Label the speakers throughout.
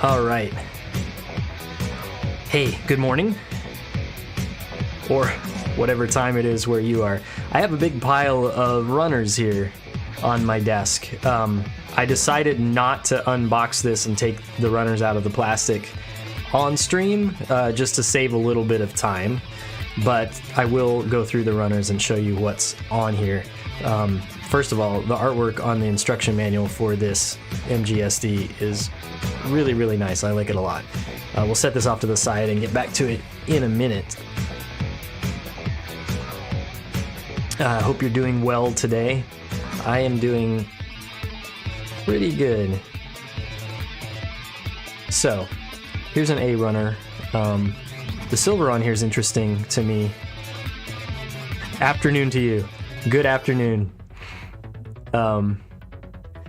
Speaker 1: All right. Hey, good morning. Or whatever time it is where you are. I have a big pile of runners here on my desk. I decided not to unbox this and take the runners out of the plastic on stream, just to save a little bit of time. But I will go through the runners and show you what's on here. First of all, the artwork on the instruction manual for this MGSD is really, really nice. I like it a lot. We'll set this off to the side and get back to it in a minute. I hope you're doing well today. I am doing pretty good. So, here's an A runner. The silver on here is interesting to me. Afternoon to you. Good afternoon.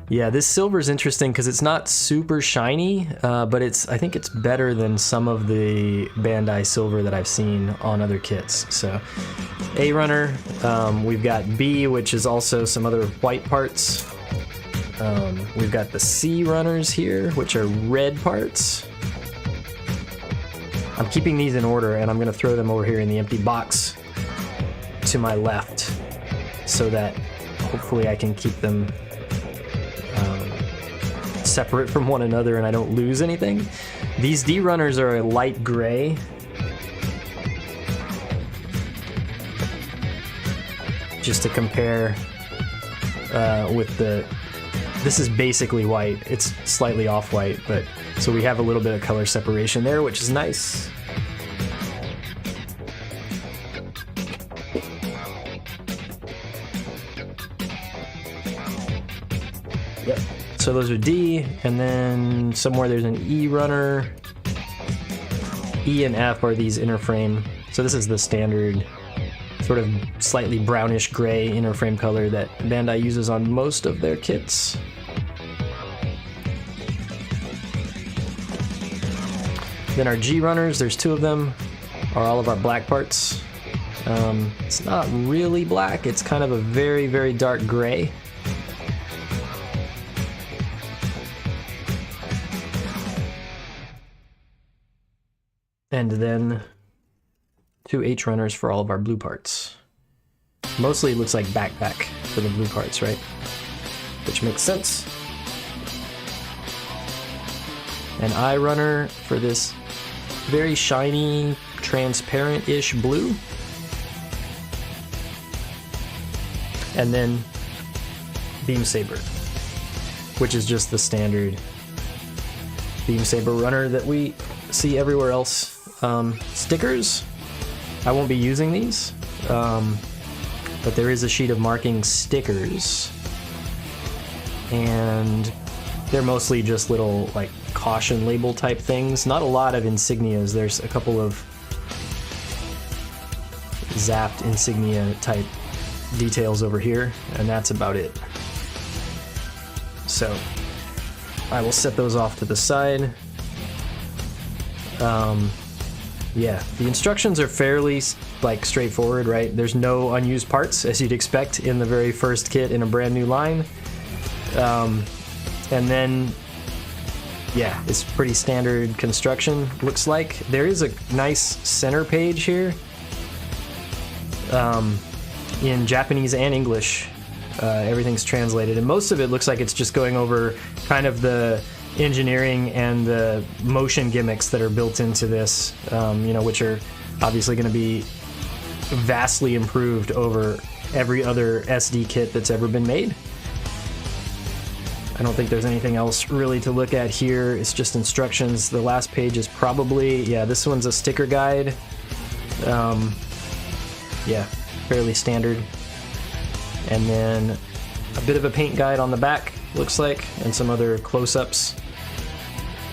Speaker 1: Yeah, this silver is interesting because it's not super shiny, but I think it's better than some of the Bandai silver that I've seen on other kits. So, A runner, we've got B, which is also some other white parts. We've got the C runners here, which are red parts. I'm keeping these in order, and I'm going to throw them over here in the empty box to my left so that hopefully I can keep them separate from one another and I don't lose anything. These D runners are a light gray. Just to compare with this is basically white. It's slightly off-white, but so we have a little bit of color separation there, which is nice. Yep. So those are D, and then somewhere there's an E runner. E and F are these inner frame. So this is the standard sort of slightly brownish gray inner frame color that Bandai uses on most of their kits. Then our G runners, there's two of them, are all of our black parts. It's not really black, it's kind of a very, very dark gray. And then two H runners for all of our blue parts. Mostly it looks like backpack for the blue parts, right? Which makes sense. An I runner for this very shiny, transparent-ish blue. And then Beam Saber, which is just the standard Beam Saber runner that we see everywhere else. Stickers, I won't be using these, but there is a sheet of marking stickers, and they're mostly just little like caution label type things. Not a lot of insignias. There's a couple of zapped insignia type details over here, and that's about it. So I will set those off to the side. Yeah, the instructions are fairly like straightforward, right? There's no unused parts, as you'd expect in the very first kit in a brand new line. And then, yeah, it's pretty standard construction, looks like. There is a nice center page here in Japanese and English. Everything's translated, and most of it looks like it's just going over kind of the engineering and the motion gimmicks that are built into this, you know, which are obviously going to be vastly improved over every other SD kit that's ever been made. I don't think there's anything else really to look at here. It's just instructions. The last page is probably, yeah, this one's a sticker guide. Yeah, fairly standard. And then a bit of a paint guide on the back, looks like, and some other close-ups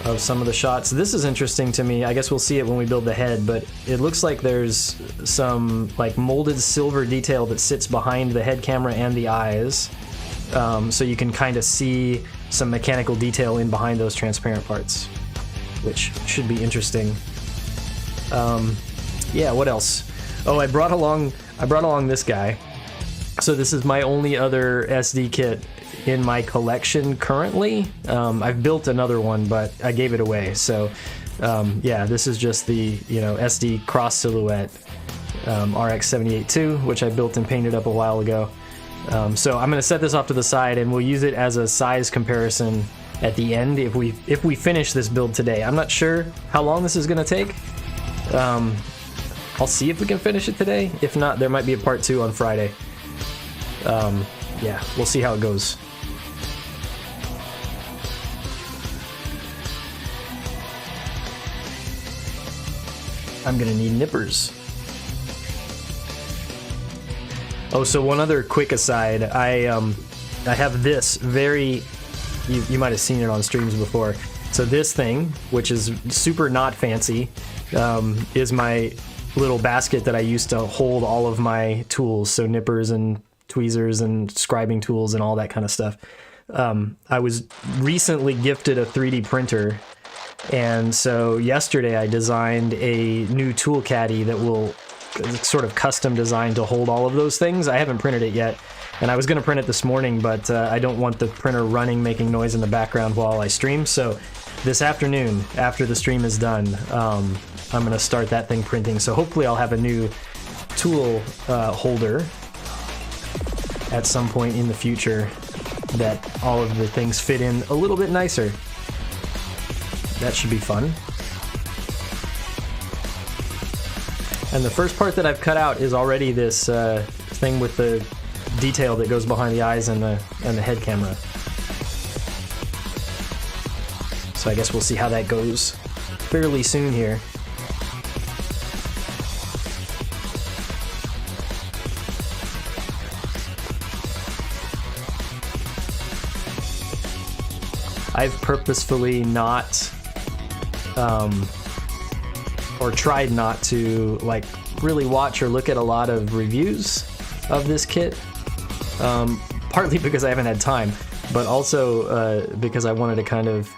Speaker 1: of some of the shots. This is interesting to me. I guess we'll see it when we build the head, but it looks like there's some like molded silver detail that sits behind the head camera and the eyes. So you can kind of see some mechanical detail in behind those transparent parts, which should be interesting. Yeah, what else? Oh, I brought along this guy. So this is my only other SD kit in my collection currently. I've built another one, but I gave it away. So yeah, this is just the SD cross silhouette RX-78-2, which I built and painted up a while ago. So I'm going to set this off to the side, and we'll use it as a size comparison at the end if we finish this build today. I'm not sure how long this is going to take. I'll see if we can finish it today. If not, there might be a part 2 on Friday. Yeah, we'll see how it goes. I'm gonna need nippers. Oh, so one other quick aside, I have this very, you might have seen it on streams before. So this thing, which is super not fancy, is my little basket that I used to hold all of my tools, so nippers and tweezers and scribing tools and all that kind of stuff. I was recently gifted a 3D printer, and so yesterday I designed a new tool caddy that will sort of custom designed to hold all of those things. I haven't printed it yet, and I was going to print it this morning, but I don't want the printer running, making noise in the background while I stream. So this afternoon, after the stream is done, I'm going to start that thing printing. So hopefully I'll have a new tool holder at some point in the future that all of the things fit in a little bit nicer. That should be fun. And the first part that I've cut out is already this thing with the detail that goes behind the eyes and the head camera. So I guess we'll see how that goes fairly soon here. I've purposefully not, or tried not to, like, really watch or look at a lot of reviews of this kit, partly because I haven't had time, but also because I wanted to kind of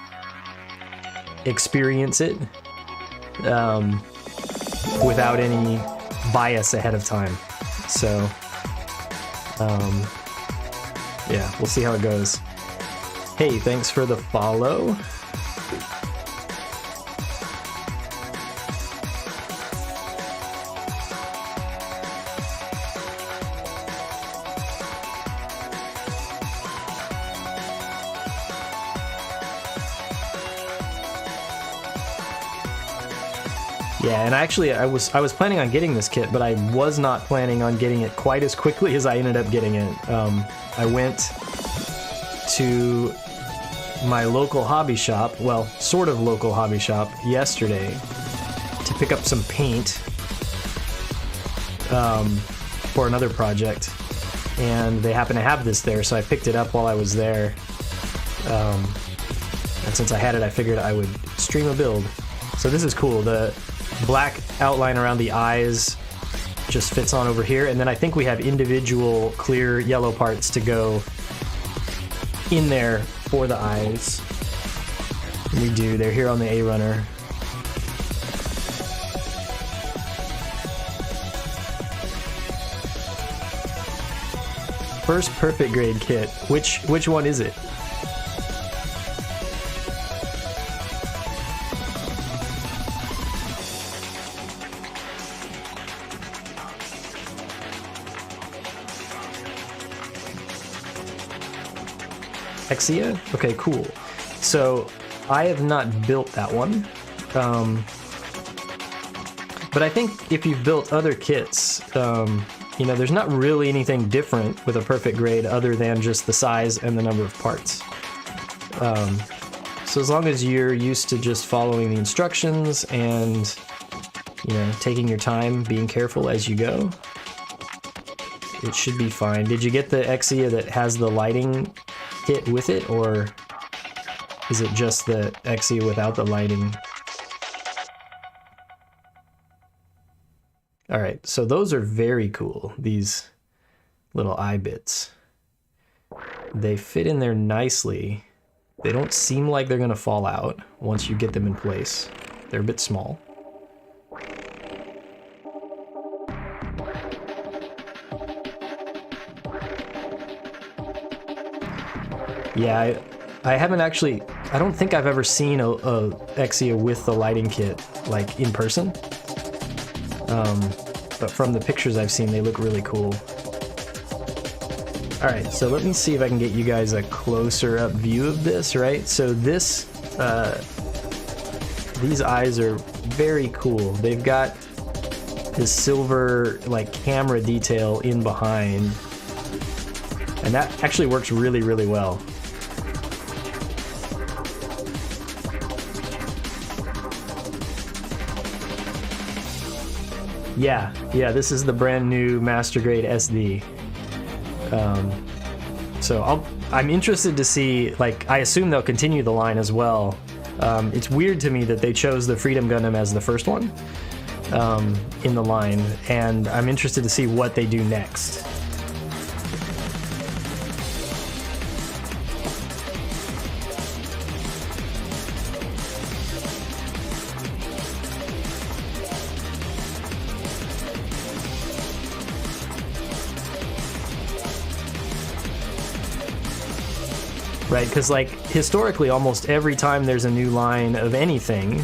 Speaker 1: experience it without any bias ahead of time. So, yeah, we'll see how it goes. Hey, thanks for the follow. Yeah, and actually I was planning on getting this kit, but I was not planning on getting it quite as quickly as I ended up getting it. I went to my local hobby shop, well, sort of local hobby shop, yesterday to pick up some paint for another project, and they happen to have this there, so I picked it up while I was there, and since I had it, I figured I would stream a build. So this is cool. The black outline around the eyes just fits on over here, and then I think we have individual clear yellow parts to go in there for the eyes. And we do. They're here on the A runner. First perfect grade kit. Which one is it? Exia? Okay, cool. So I have not built that one, but I think if you've built other kits, you know, there's not really anything different with a perfect grade other than just the size and the number of parts. So as long as you're used to just following the instructions and, you know, taking your time, being careful as you go, it should be fine. Did you get the Exia that has the lighting kit with it, or is it just the Exia without the lighting? Alright, so those are very cool, these little eye bits. They fit in there nicely. They don't seem like they're gonna fall out once you get them in place. They're a bit small. Yeah, I haven't actually, I don't think I've ever seen a Exia with the lighting kit, like, in person. But from the pictures I've seen, they look really cool. Alright, so let me see if I can get you guys a closer up view of this, right? So this, these eyes are very cool. They've got this silver, like, camera detail in behind. And that actually works really, really well. Yeah, this is the brand new Master Grade SD. So I'm interested to see, like, I assume they'll continue the line as well. It's weird to me that they chose the Freedom Gundam as the first one in the line, and I'm interested to see what they do next. Right, because like historically almost every time there's a new line of anything,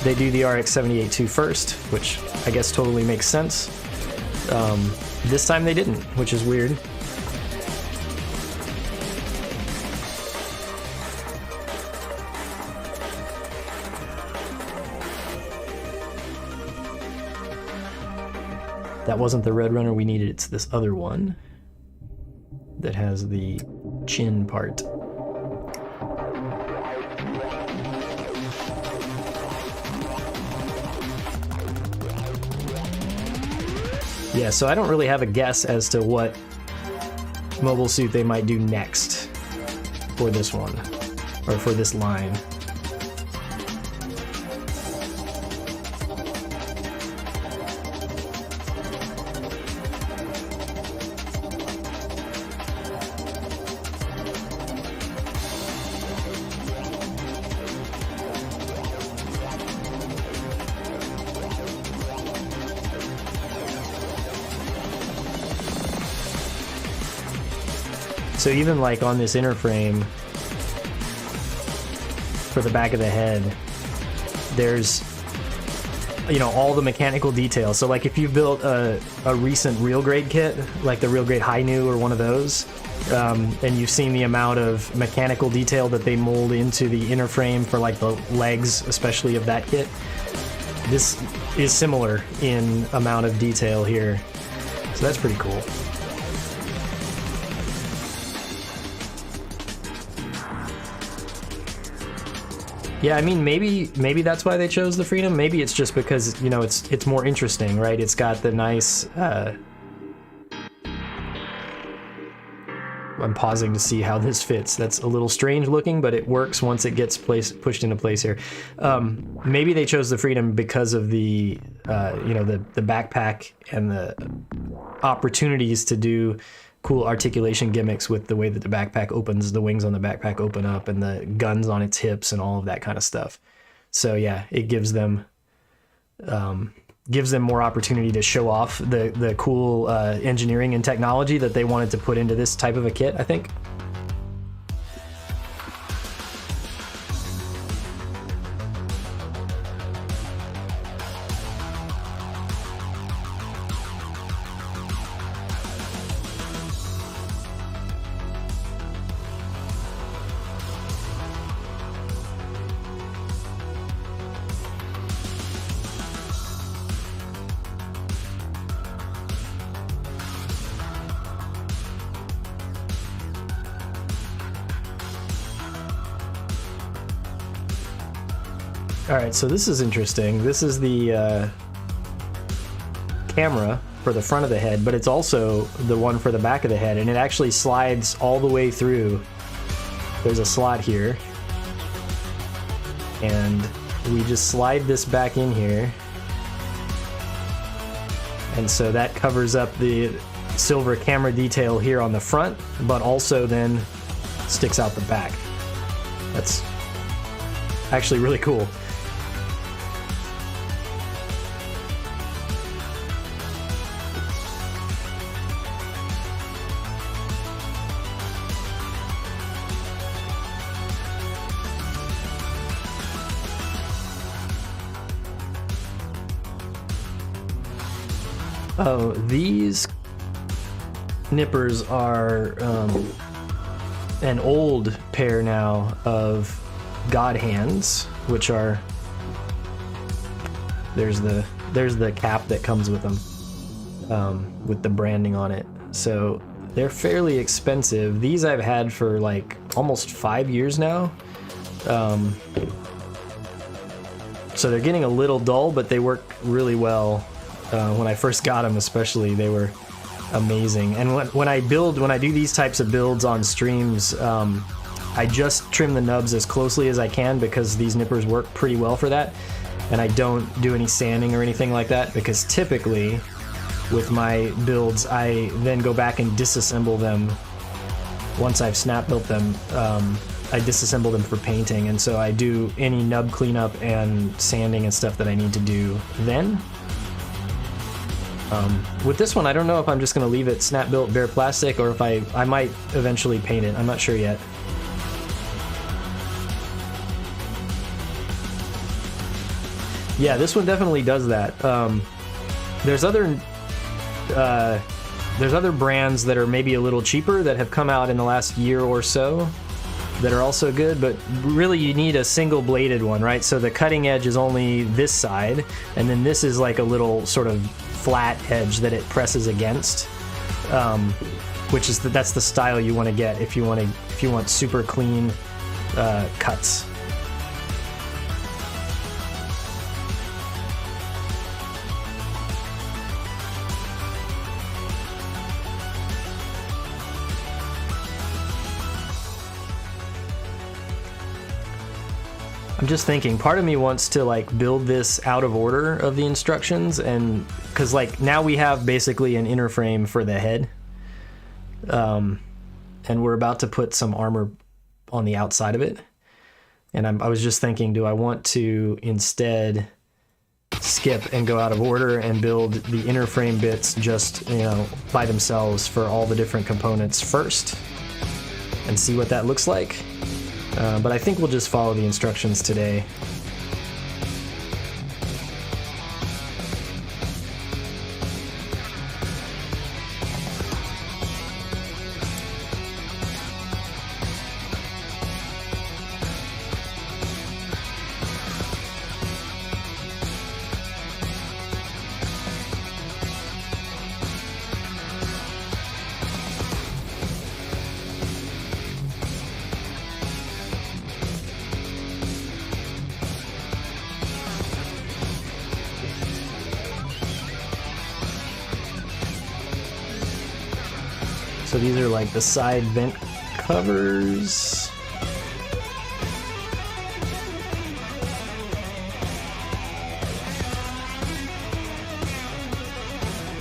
Speaker 1: they do the RX-78-2 first, which I guess totally makes sense. This time they didn't, which is weird. That wasn't the Red Runner we needed, it's this other one that has the chin part. Yeah, so I don't really have a guess as to what mobile suit they might do next for this one, or for this line. So even like on this inner frame for the back of the head, there's, you know, all the mechanical details. So like if you built a recent real grade kit, like the real grade Hainu or one of those, and you've seen the amount of mechanical detail that they mold into the inner frame for like the legs, especially of that kit, this is similar in amount of detail here. So that's pretty cool. Yeah, I mean, maybe that's why they chose the Freedom. Maybe it's just because, you know, it's more interesting, right? It's got the nice. I'm pausing to see how this fits. That's a little strange looking, but it works once it gets pushed into place here. Maybe they chose the Freedom because of the, you know, the backpack and the opportunities to do cool articulation gimmicks with the way that the backpack opens, the wings on the backpack open up, and the guns on its hips and all of that kind of stuff. So yeah, it gives them more opportunity to show off the cool engineering and technology that they wanted to put into this type of a kit, I think. Alright, so this is interesting. This is the camera for the front of the head, but it's also the one for the back of the head, and it actually slides all the way through. There's a slot here, and we just slide this back in here, and so that covers up the silver camera detail here on the front, but also then sticks out the back. That's actually really cool. Oh, these nippers are an old pair now of God hands, which are, there's the cap that comes with them, with the branding on it. So they're fairly expensive. These I've had for like almost 5 years now. So they're getting a little dull, but they work really well. When I first got them especially, they were amazing. And when I do these types of builds on streams, I just trim the nubs as closely as I can because these nippers work pretty well for that. And I don't do any sanding or anything like that because typically with my builds, I then go back and disassemble them. Once I've snap built them, I disassemble them for painting, and so I do any nub cleanup and sanding and stuff that I need to do then. With this one, I don't know if I'm just going to leave it snap built bare plastic or if I might eventually paint it. I'm not sure yet. Yeah, this one definitely does that. There's other brands that are maybe a little cheaper that have come out in the last year or so that are also good, but really you need a single bladed one, right? So the cutting edge is only this side, and then this is like a little sort of flat edge that it presses against, which is that's the style you want to get if you want super clean cuts. I'm just thinking, part of me wants to like build this out of order of the instructions, and because like now we have basically an inner frame for the head, and we're about to put some armor on the outside of it, and I was just thinking, do I want to instead skip and go out of order and build the inner frame bits just, you know, by themselves for all the different components first and see what that looks like? But I think we'll just follow the instructions today. So these are like the side vent covers.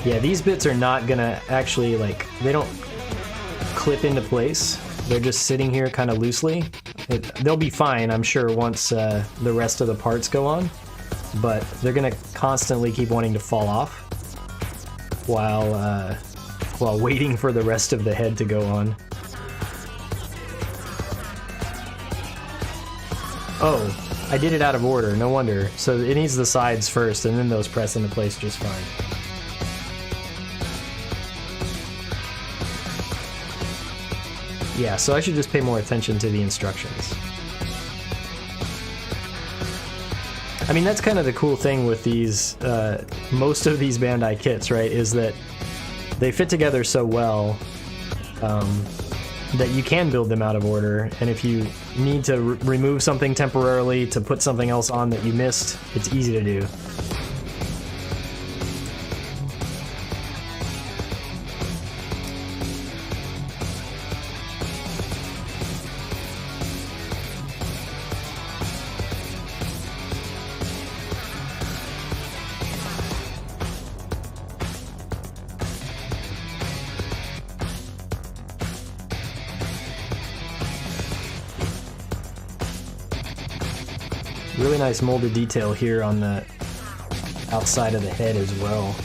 Speaker 1: Yeah, these bits are not gonna actually, like, they don't clip into place. They're just sitting here kind of loosely. They'll be fine, I'm sure, once the rest of the parts go on, but they're gonna constantly keep wanting to fall off while waiting for the rest of the head to go on. Oh, I did it out of order, no wonder. So it needs the sides first, and then those press into place just fine. Yeah, so I should just pay more attention to the instructions. I mean, that's kind of the cool thing with these, most of these Bandai kits, right, is that they fit together so well that you can build them out of order, and if you need to remove something temporarily to put something else on that you missed, it's easy to do. Really nice molded detail here on the outside of the head as well.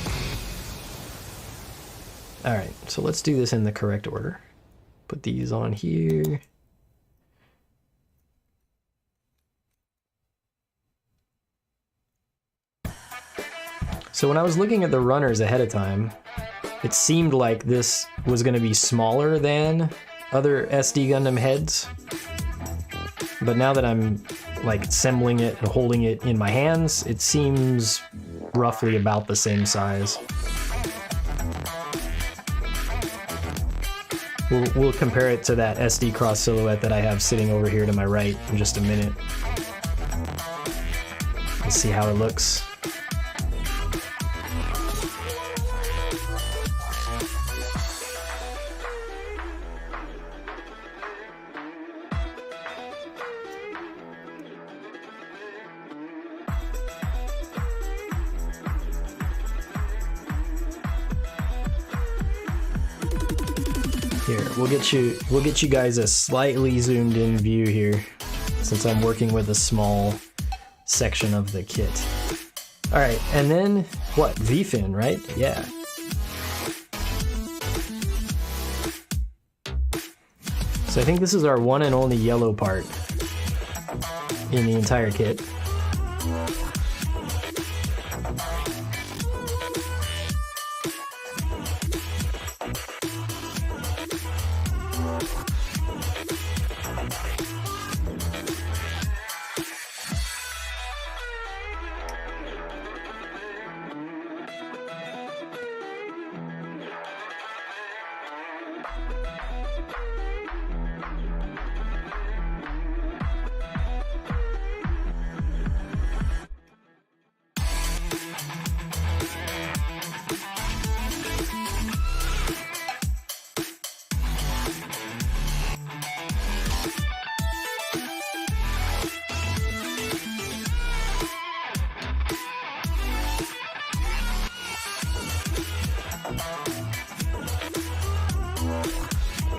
Speaker 1: Alright, so let's do this in the correct order. Put these on here. So when I was looking at the runners ahead of time, it seemed like this was going to be smaller than other SD Gundam heads. But now that I'm like assembling it and holding it in my hands, it seems roughly about the same size. We'll compare it to that SD cross silhouette that I have sitting over here to my right in just a minute. Let's see how it looks. Here, we'll get you guys a slightly zoomed in view here, since I'm working with a small section of the kit. All right, and then what? V-fin, right? Yeah. So I think this is our one and only yellow part in the entire kit.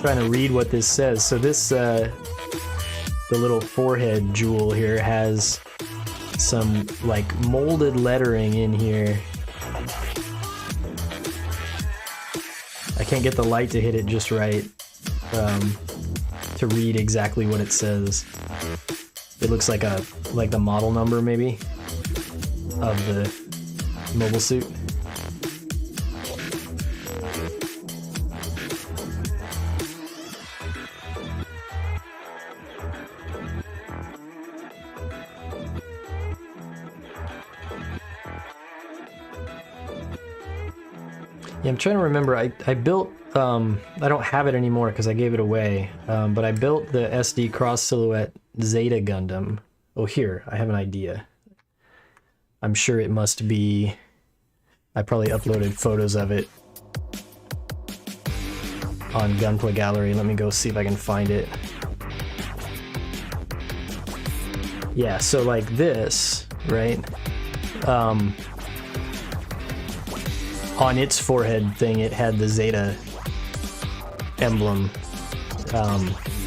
Speaker 1: Trying to read what this says. So this, the little forehead jewel here has some like molded lettering in here. I can't get the light to hit it just right to read exactly what it says. It looks like the model number maybe of the mobile suit. Yeah, I'm trying to remember. I built, I don't have it anymore because I gave it away, but I built the SD Cross Silhouette Zeta Gundam. Oh, here, I have an idea. I'm sure it must be, I probably uploaded photos of it on Gunpla Gallery. Let me go see if I can find it. Yeah, so like this, right? On its forehead thing, it had the Zeta emblem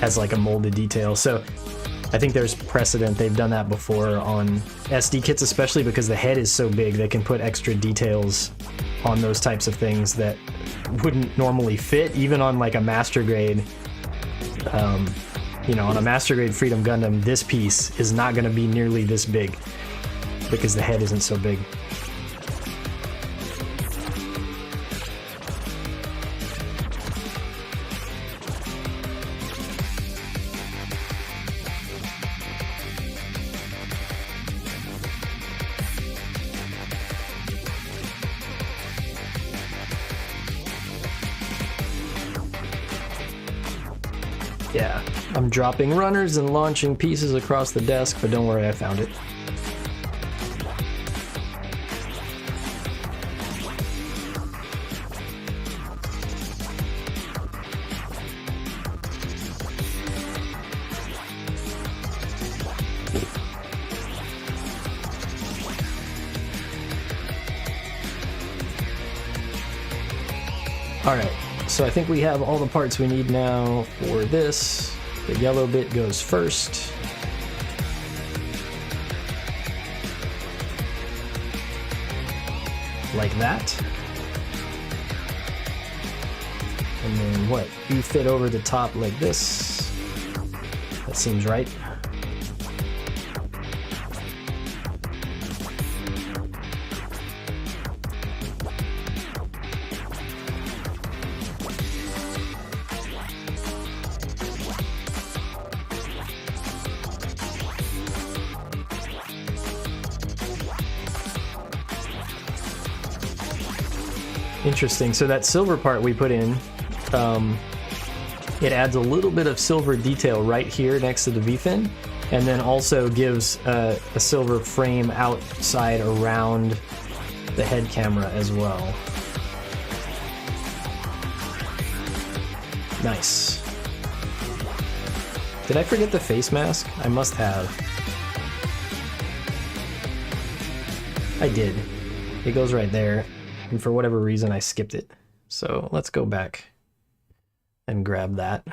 Speaker 1: as like a molded detail. So I think there's precedent. They've done that before on SD kits, especially because the head is so big, they can put extra details on those types of things that wouldn't normally fit, even on like a master grade. You know, on a master grade Freedom Gundam, this piece is not going to be nearly this big because the head isn't so big. Yeah, I'm dropping runners and launching pieces across the desk, but don't worry, I found it. All right. So I think we have all the parts we need now for this. The yellow bit goes first. Like that. And then what? You fit over the top like this. That seems right. interesting. So that silver part we put in, it adds a little bit of silver detail right here next to the V-fin, and then also gives a silver frame outside around the head camera as well. Nice. Did I forget the face mask? I must have. I did. It goes right there, and for whatever reason I skipped it. So let's go back and grab that.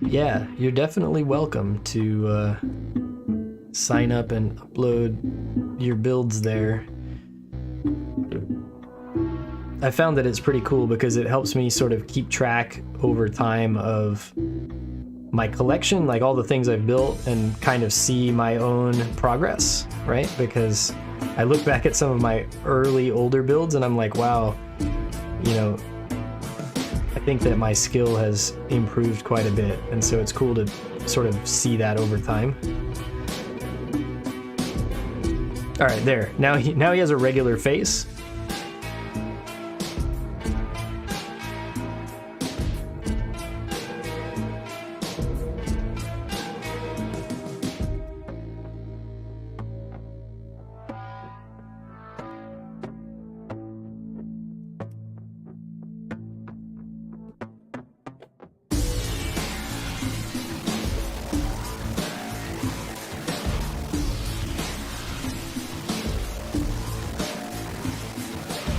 Speaker 1: Yeah, you're definitely welcome to sign up and upload your builds there. I found that it's pretty cool because it helps me sort of keep track over time of my collection, like all the things I've built, and kind of see my own progress, right? Because I look back at some of my early older builds and I'm like, wow, you know, I think that my skill has improved quite a bit, and so it's cool to sort of see that over time. All right, there. Now he has a regular face.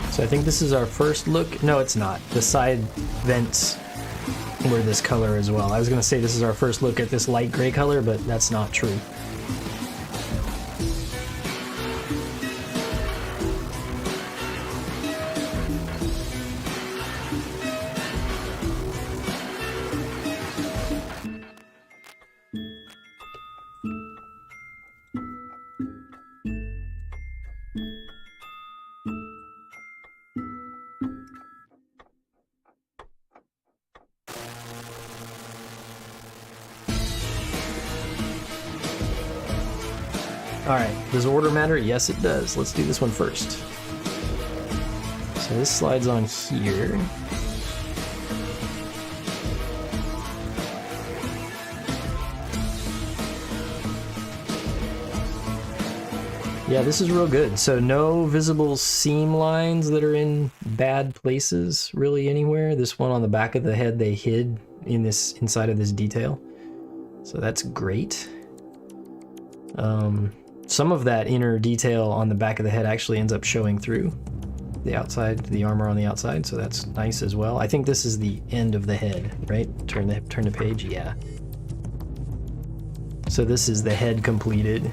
Speaker 1: So I think this is our first look. No, it's not. The side vents were this color as well. I was going to say this is our first look at this light gray color, but that's not true. Alright, does order matter? Yes, it does. Let's do this one first. So this slides on here. Yeah, this is real good. So no visible seam lines that are in bad places really anywhere. This one on the back of the head they hid in this inside of this detail. So that's great. Some of that inner detail on the back of the head actually ends up showing through the outside, the armor on the outside, so that's nice as well. I think this is the end of the head, right? Turn the page, yeah. So this is the head completed,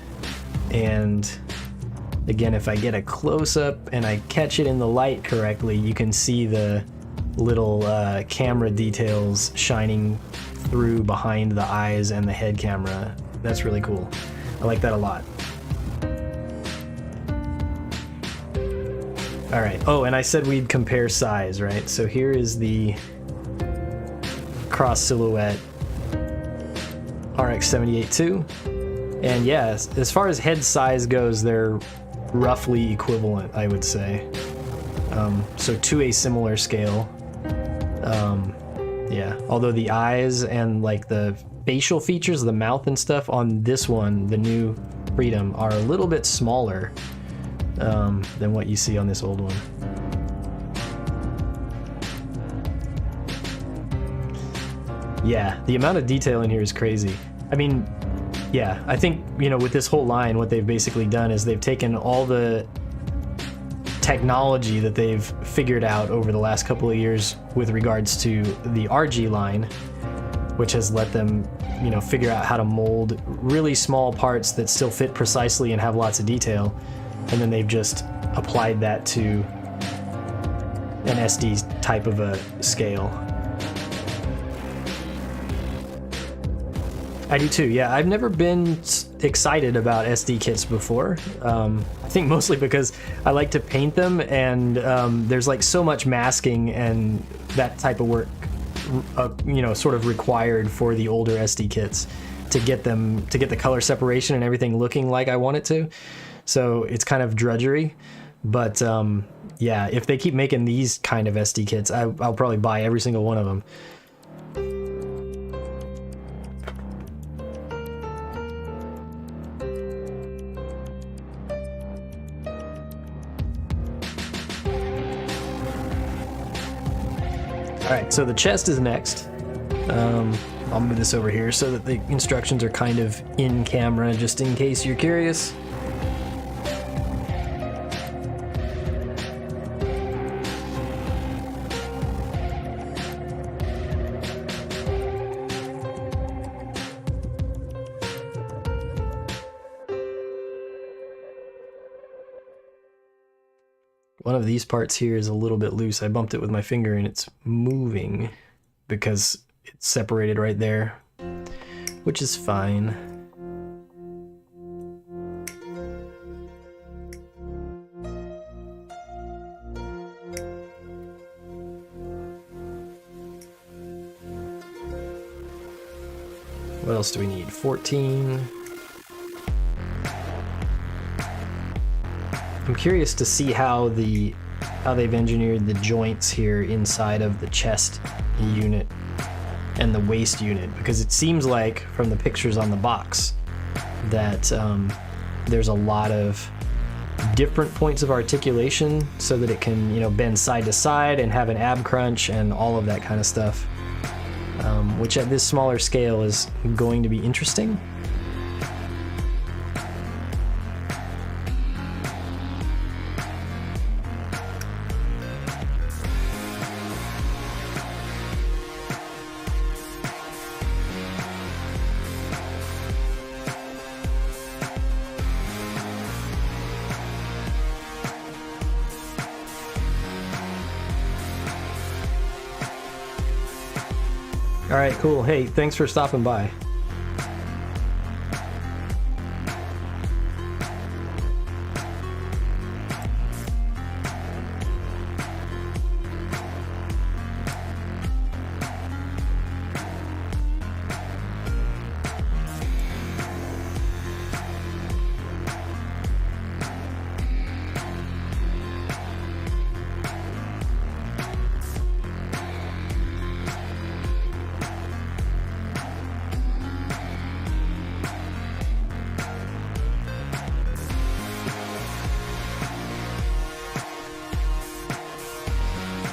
Speaker 1: and again, if I get a close-up and I catch it in the light correctly, you can see the little camera details shining through behind the eyes and the head camera. That's really cool. I like that a lot. All right. Oh, and I said we'd compare size, right? So here is the cross silhouette RX-78-2. And yeah, as far as head size goes, they're roughly equivalent, I would say. So to a similar scale. Yeah, although the eyes and like the facial features, the mouth and stuff on this one, the new Freedom, are a little bit smaller than what you see on this old one. Yeah, the amount of detail in here is crazy. I mean, yeah, I think, you know, with this whole line, what they've basically done is they've taken all the technology that they've figured out over the last couple of years with regards to the RG line, which has let them, you know, figure out how to mold really small parts that still fit precisely and have lots of detail, and then they've just applied that to an SD type of a scale. I do too, yeah. I've never been excited about SD kits before. I think mostly because I like to paint them, and there's like so much masking and that type of work, you know, sort of required for the older SD kits to get the color separation and everything looking like I want it to. So it's kind of drudgery. But yeah, if they keep making these kind of SD kits, I'll probably buy every single one of them. Alright, so the chest is next. I'll move this over here so that the instructions are kind of in camera, just in case you're curious. One of these parts here is a little bit loose. I bumped it with my finger and it's moving because it's separated right there, which is fine. What else do we need? 14. I'm curious to see how they've engineered the joints here inside of the chest unit and the waist unit, because it seems like from the pictures on the box that there's a lot of different points of articulation so that it can, you know, bend side to side and have an ab crunch and all of that kind of stuff, which at this smaller scale is going to be interesting. All right, cool. Hey, thanks for stopping by.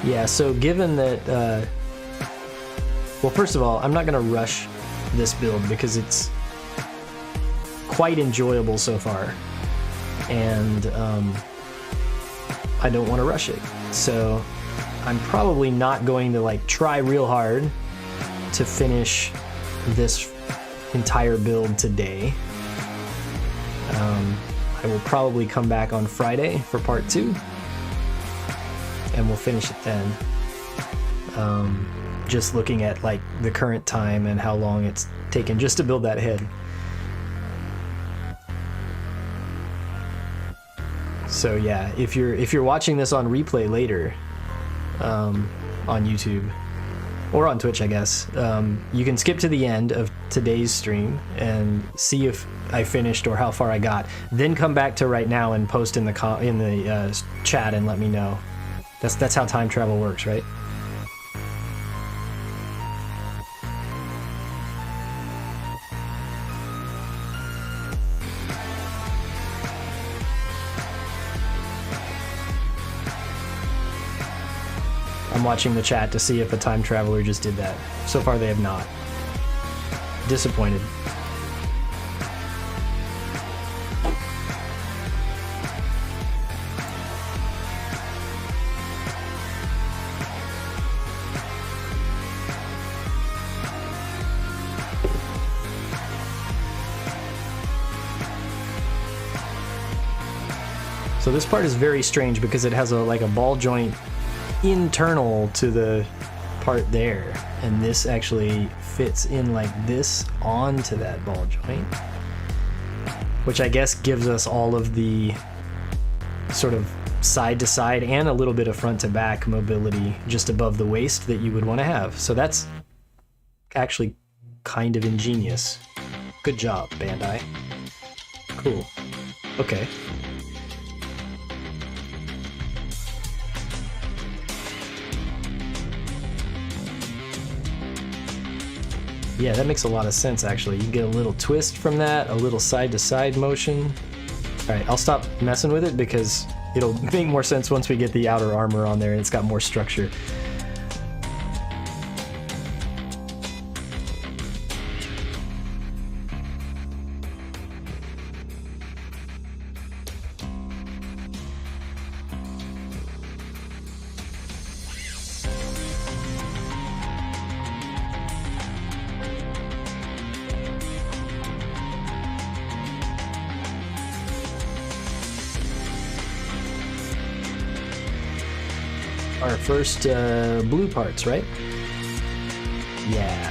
Speaker 1: Yeah, so given that, well, first of all, I'm not going to rush this build because it's quite enjoyable so far, and I don't want to rush it. So I'm probably not going to like try real hard to finish this entire build today. I will probably come back on Friday for part 2. And we'll finish it then. Just looking at like the current time and how long it's taken just to build that head. So yeah, if you're watching this on replay later, on YouTube or on Twitch, I guess, you can skip to the end of today's stream and see if I finished or how far I got. Then come back to right now and post in the chat and let me know. That's how time travel works, right? I'm watching the chat to see if a time traveler just did that. So far they have not. Disappointed. So this part is very strange because it has like a ball joint internal to the part there, and this actually fits in like this onto that ball joint. which I guess gives us all of the sort of side to side and a little bit of front to back mobility just above the waist that you would want to have. So that's actually kind of ingenious. Good job, Bandai. Cool. Okay. Yeah, that makes a lot of sense, actually. You get a little twist from that, a little side-to-side motion. All right, I'll stop messing with it because it'll make more sense once we get the outer armor on there and it's got more structure. Our first blue parts, right? Yeah.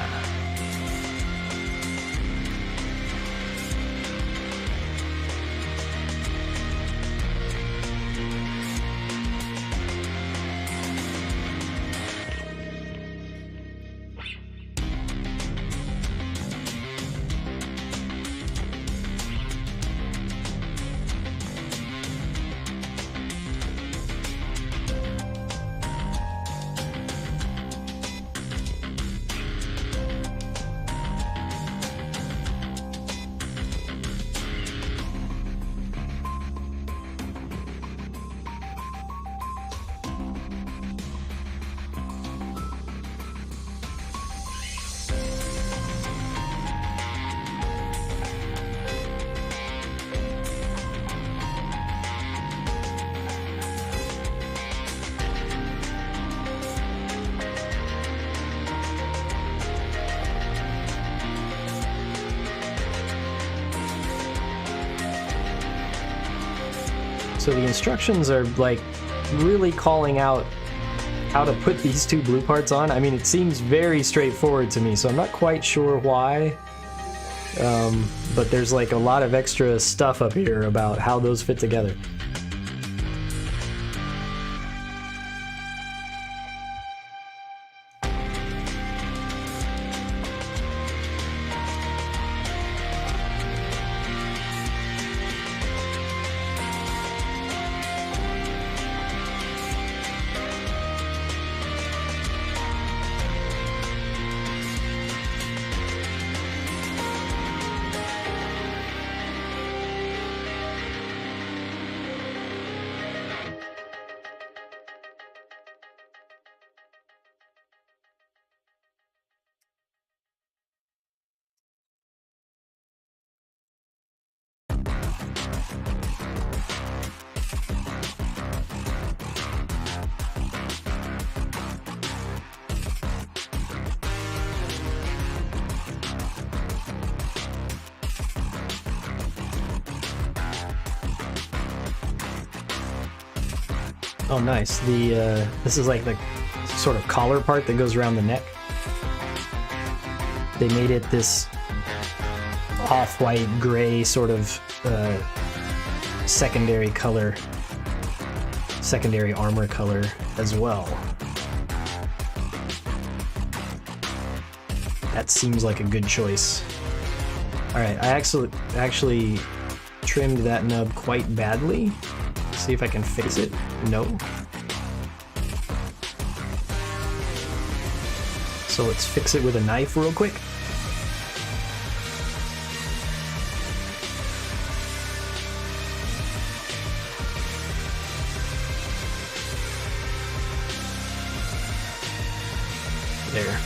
Speaker 1: So the instructions are like really calling out how to put these two blue parts on. I mean, it seems very straightforward to me, so I'm not quite sure why. But there's like a lot of extra stuff up here about how those fit together. Oh, nice. The this is like the sort of collar part that goes around the neck. They made it this off-white gray sort of secondary color, secondary armor color as well. That seems like a good choice. All right, I actually trimmed that nub quite badly. See if I can fix it. No. So let's fix it with a knife real quick. There.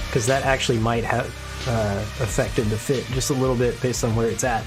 Speaker 1: Because that actually might have affected the fit just a little bit based on where it's at.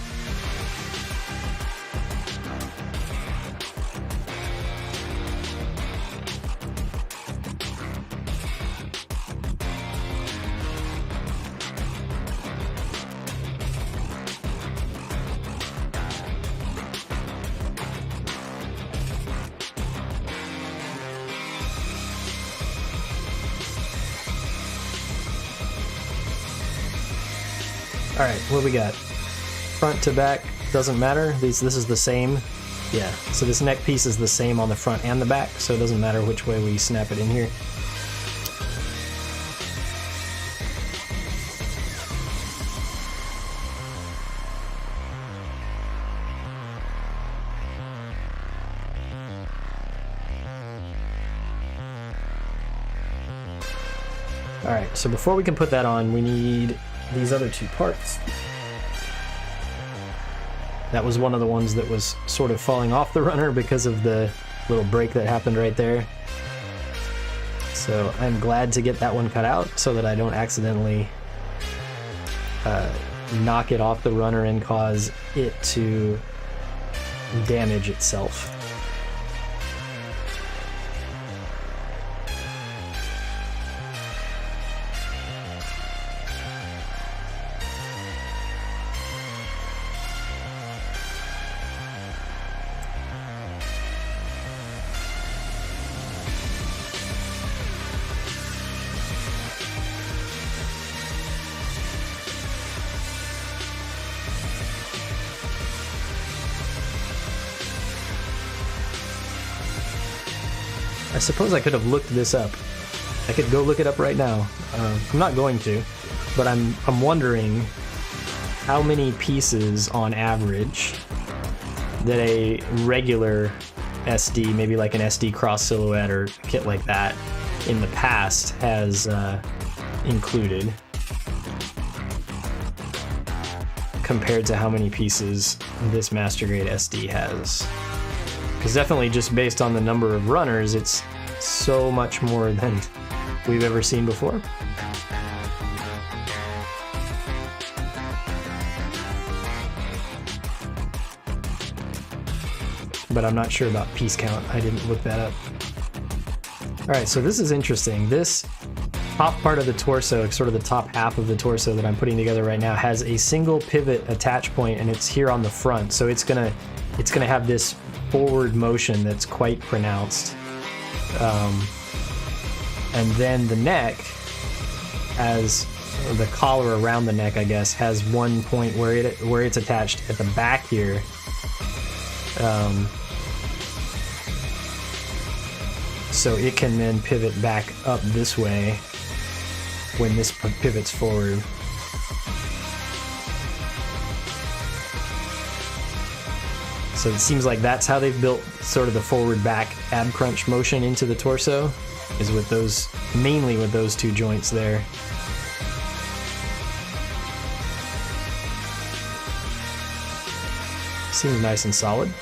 Speaker 1: Alright, what we got? Front to back doesn't matter. This is the same. Yeah, so this neck piece is the same on the front and the back, so it doesn't matter which way we snap it in here. Alright, so before we can put that on, we need these other two parts. That was one of the ones that was sort of falling off the runner because of the little break that happened right there. So I'm glad to get that one cut out so that I don't accidentally knock it off the runner and cause it to damage itself. I suppose I could have looked this up. I could go look it up right now. I'm not going to, but I'm wondering how many pieces on average that a regular SD, maybe like an SD cross silhouette or kit like that, in the past has included, compared to how many pieces this master grade SD has. Because definitely just based on the number of runners, it's so much more than we've ever seen before. But I'm not sure about piece count. I didn't look that up. Alright, so this is interesting. This top part of the torso, sort of the top half of the torso that I'm putting together right now, has a single pivot attach point, and it's here on the front. So it's gonna have this forward motion that's quite pronounced. And then the neck, as the collar around the neck, I guess, has one point where it's attached at the back here. So it can then pivot back up this way when this pivots forward. So it seems like that's how they've built sort of the forward back ab crunch motion into the torso, is with those, mainly with those two joints there. Seems nice and solid.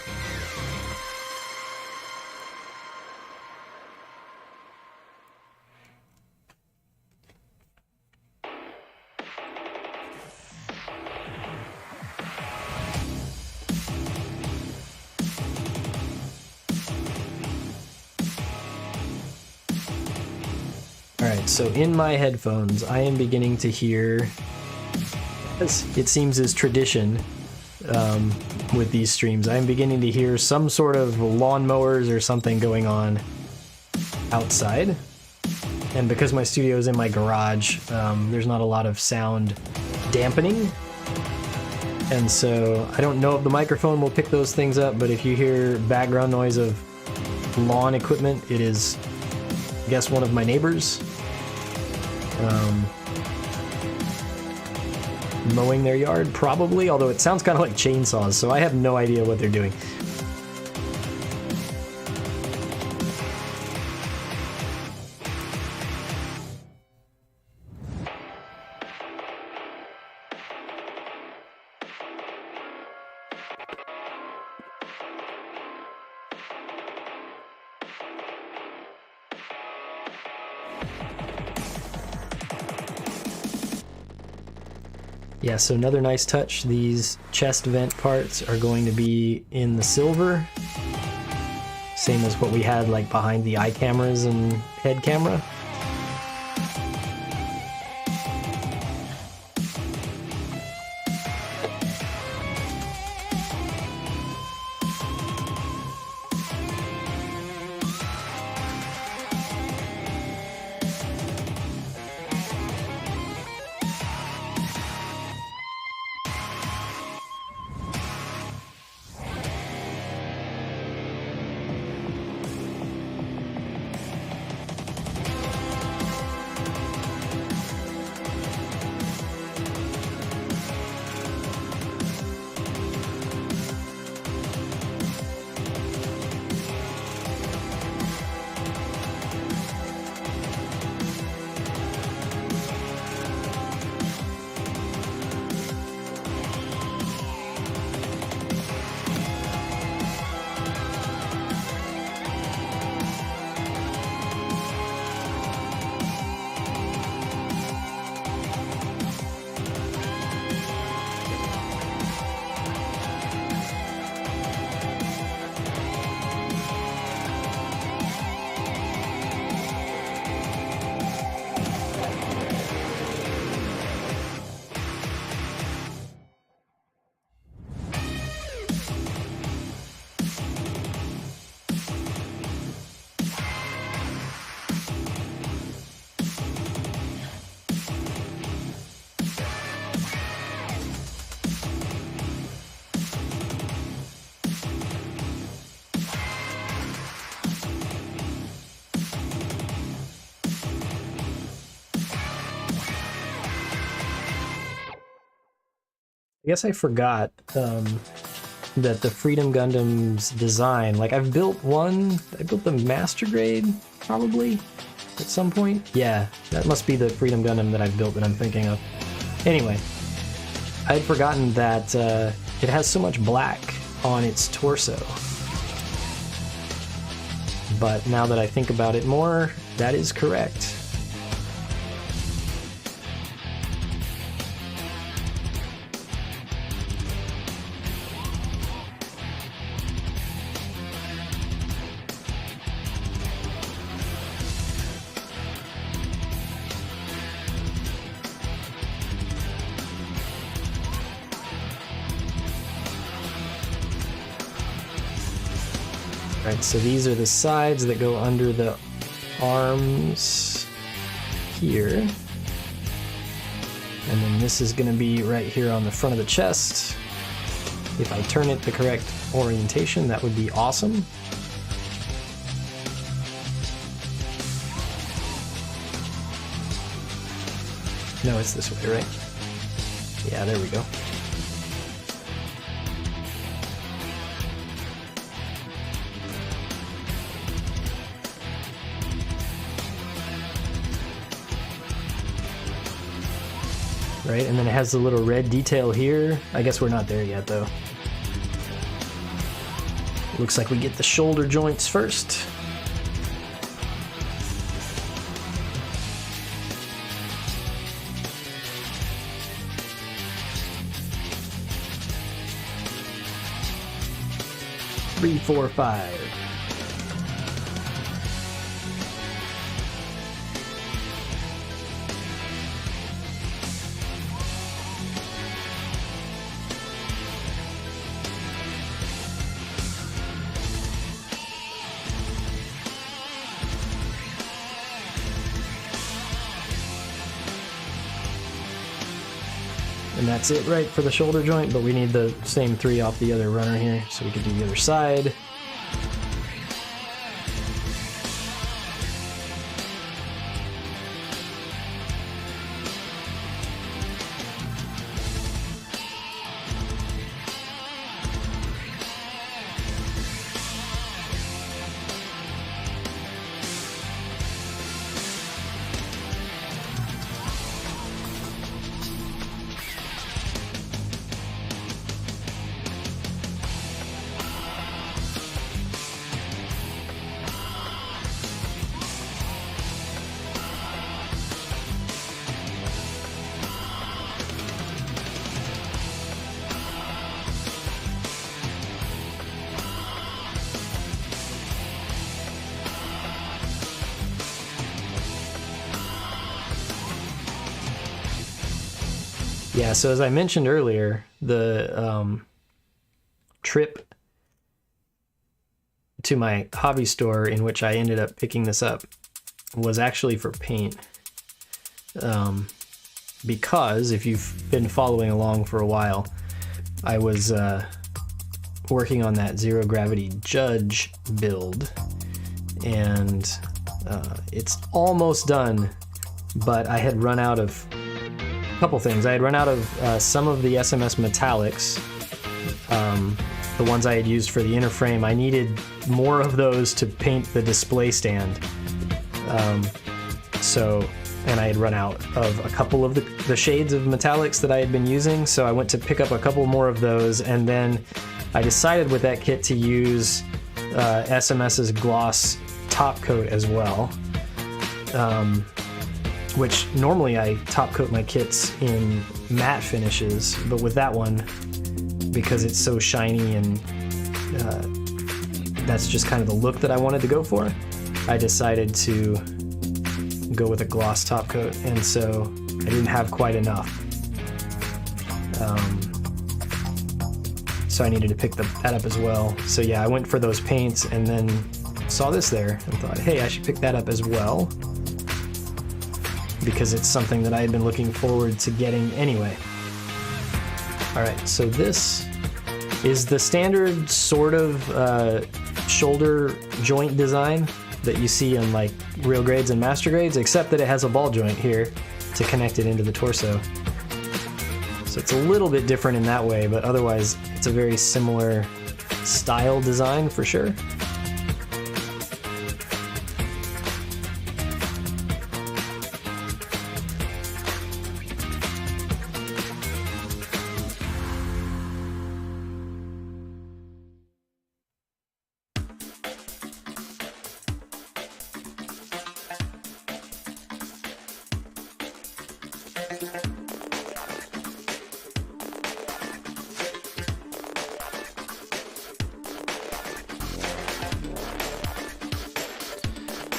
Speaker 1: Alright, so in my headphones, I am beginning to hear, as it seems is tradition with these streams, I am beginning to hear some sort of lawnmowers or something going on outside. And because my studio is in my garage, there's not a lot of sound dampening. And so I don't know if the microphone will pick those things up, but if you hear background noise of lawn equipment, it is, I guess, one of my neighbors mowing their yard, probably, although it sounds kind of like chainsaws, so I have no idea what they're doing. Yeah, so another nice touch, these chest vent parts are going to be in the silver. Same as what we had like behind the eye cameras and head camera. I guess I forgot that the Freedom Gundam's design, like I built the master grade probably at some point. Yeah, that must be the Freedom Gundam that I've built that I'm thinking of. Anyway, I'd forgotten that it has so much black on its torso. But now that I think about it more, that is correct. Right, so these are the sides that go under the arms here. And then this is going to be right here on the front of the chest. If I turn it the correct orientation, that would be awesome. No, it's this way, right? Yeah, there we go. Right, and then it has the little red detail here. I guess we're not there yet, though. Looks like we get the shoulder joints first. Three, four, five. And that's it, right, for the shoulder joint, but we need the same three off the other runner here, so we can do the other side. Yeah, so as I mentioned earlier, the trip to my hobby store in which I ended up picking this up was actually for paint. Because if you've been following along for a while, I was working on that Zero Gravity Judge build, and it's almost done, but I had run out of couple things. I had run out of some of the SMS metallics, the ones I had used for the inner frame. I needed more of those to paint the display stand. And I had run out of a couple of the shades of metallics that I had been using, so I went to pick up a couple more of those, and then I decided with that kit to use SMS's gloss top coat as well. Which normally I top coat my kits in matte finishes, but with that one, because it's so shiny and that's just kind of the look that I wanted to go for, I decided to go with a gloss top coat, and so I didn't have quite enough. So I needed to pick that up as well. So yeah, I went for those paints and then saw this there and thought, hey, I should pick that up as well, because it's something that I had been looking forward to getting anyway. Alright, so this is the standard sort of shoulder joint design that you see in like real grades and master grades, except that it has a ball joint here to connect it into the torso. So it's a little bit different in that way, but otherwise it's a very similar style design for sure.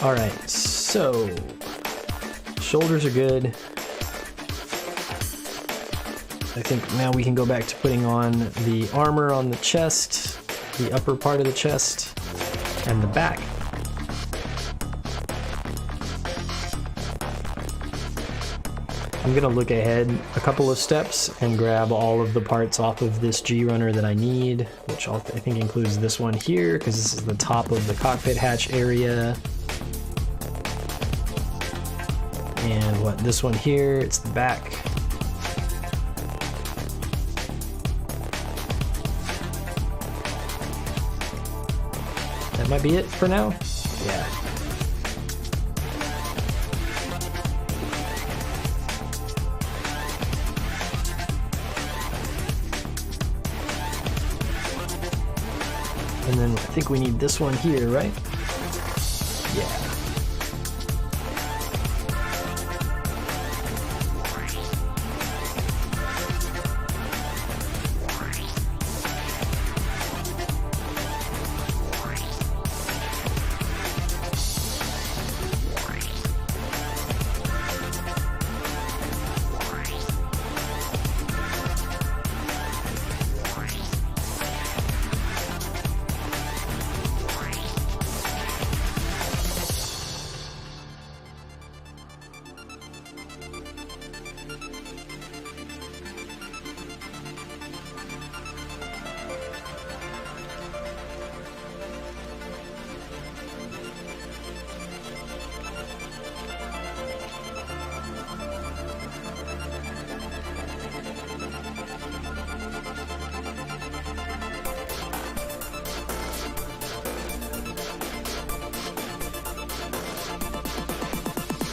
Speaker 1: All right, so shoulders are good. I think now we can go back to putting on the armor on the chest, the upper part of the chest, and the back. I'm gonna look ahead a couple of steps and grab all of the parts off of this G-runner that I need, which I think includes this one here, because this is the top of the cockpit hatch area. And what, this one here, it's the back. That might be it for now. Yeah. And then I think we need this one here, right? Yeah.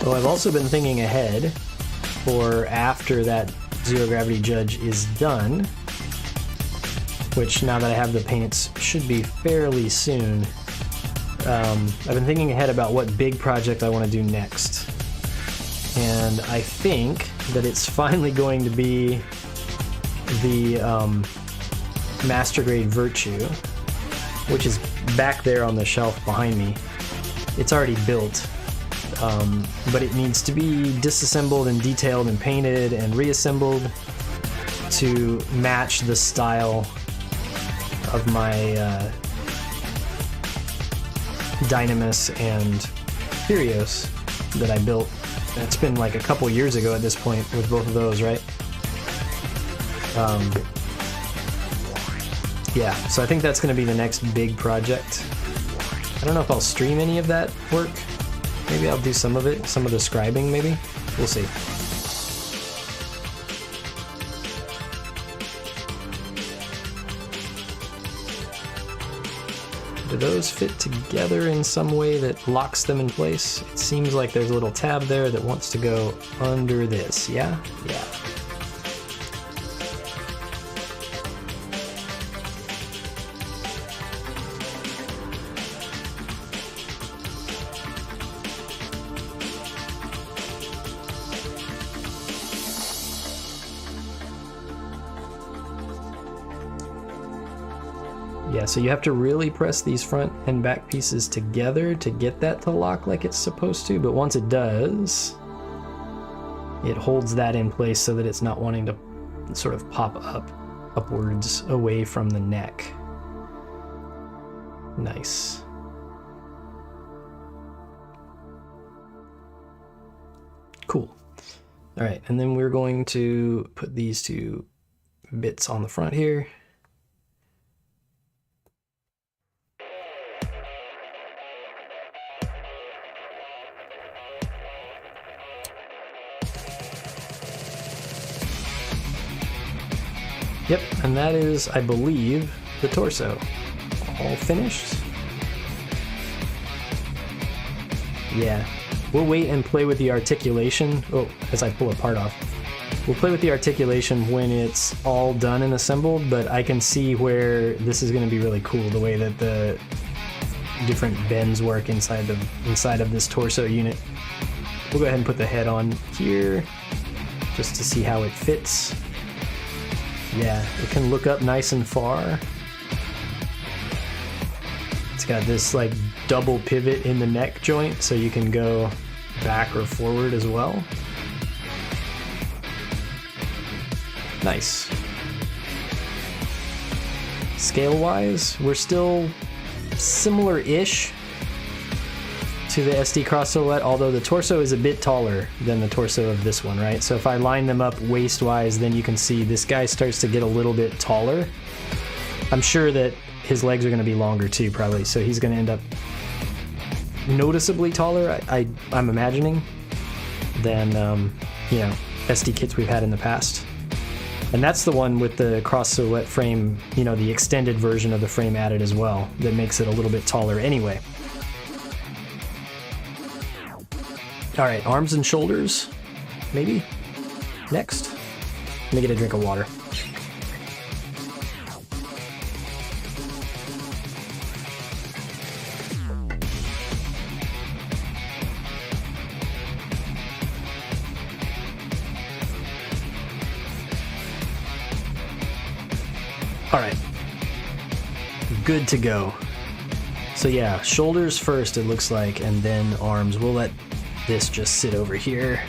Speaker 1: So I've also been thinking ahead for after that zero gravity judge is done, which now that I have the paints should be fairly soon. I've been thinking ahead about what big project I want to do next. And I think that it's finally going to be the Master Grade Virtue, which is back there on the shelf behind me. It's already built. But it needs to be disassembled and detailed and painted and reassembled to match the style of my Dynamis and Furios that I built. It's been like a couple years ago at this point with both of those, right? Yeah, so I think that's going to be the next big project. I don't know if I'll stream any of that work. Maybe I'll do some of it, some of the scribing maybe. We'll see. Do those fit together in some way that locks them in place? It seems like there's a little tab there that wants to go under this, yeah? Yeah. Yeah, so you have to really press these front and back pieces together to get that to lock like it's supposed to, but once it does, it holds that in place so that it's not wanting to sort of pop up upwards away from the neck. Nice. Cool. All right, and then we're going to put these two bits on the front here. Yep, and that is, I believe, the torso. All finished. Yeah, we'll wait and play with the articulation. Oh, as I pull a part off. We'll play with the articulation when it's all done and assembled, but I can see where this is going to be really cool, the way that the different bends work inside of this torso unit. We'll go ahead and put the head on here just to see how it fits. Yeah, it can look up nice and far. It's got this like double pivot in the neck joint, so you can go back or forward as well. Nice. Scale-wise, we're still similar-ish to the SD Cross Silhouette, although the torso is a bit taller than the torso of this one, right? So if I line them up waist-wise, then you can see this guy starts to get a little bit taller. I'm sure that his legs are going to be longer too, probably, so he's going to end up noticeably taller, I'm imagining, than you know, SD kits we've had in the past. And that's the one with the cross silhouette frame, you know, the extended version of the frame added as well, that makes it a little bit taller anyway. Alright, arms and shoulders, maybe? Next. Let me get a drink of water. Alright, good to go. So yeah, shoulders first it looks like, and then arms. We'll let this just sit over here.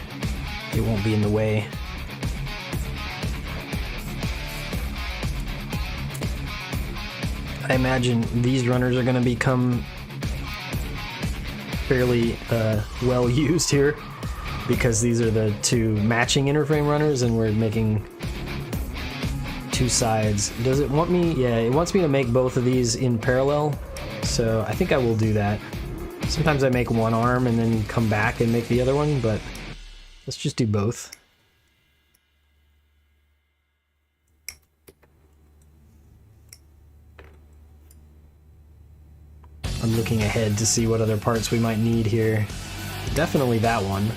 Speaker 1: It won't be in the way. I imagine these runners are going to become fairly well used here, because these are the two matching interframe runners and we're making two sides. Does it want me? Yeah, it wants me to make both of these in parallel, so I think I will do that. Sometimes I make one arm and then come back and make the other one, but let's just do both. I'm looking ahead to see what other parts we might need here. Definitely that one.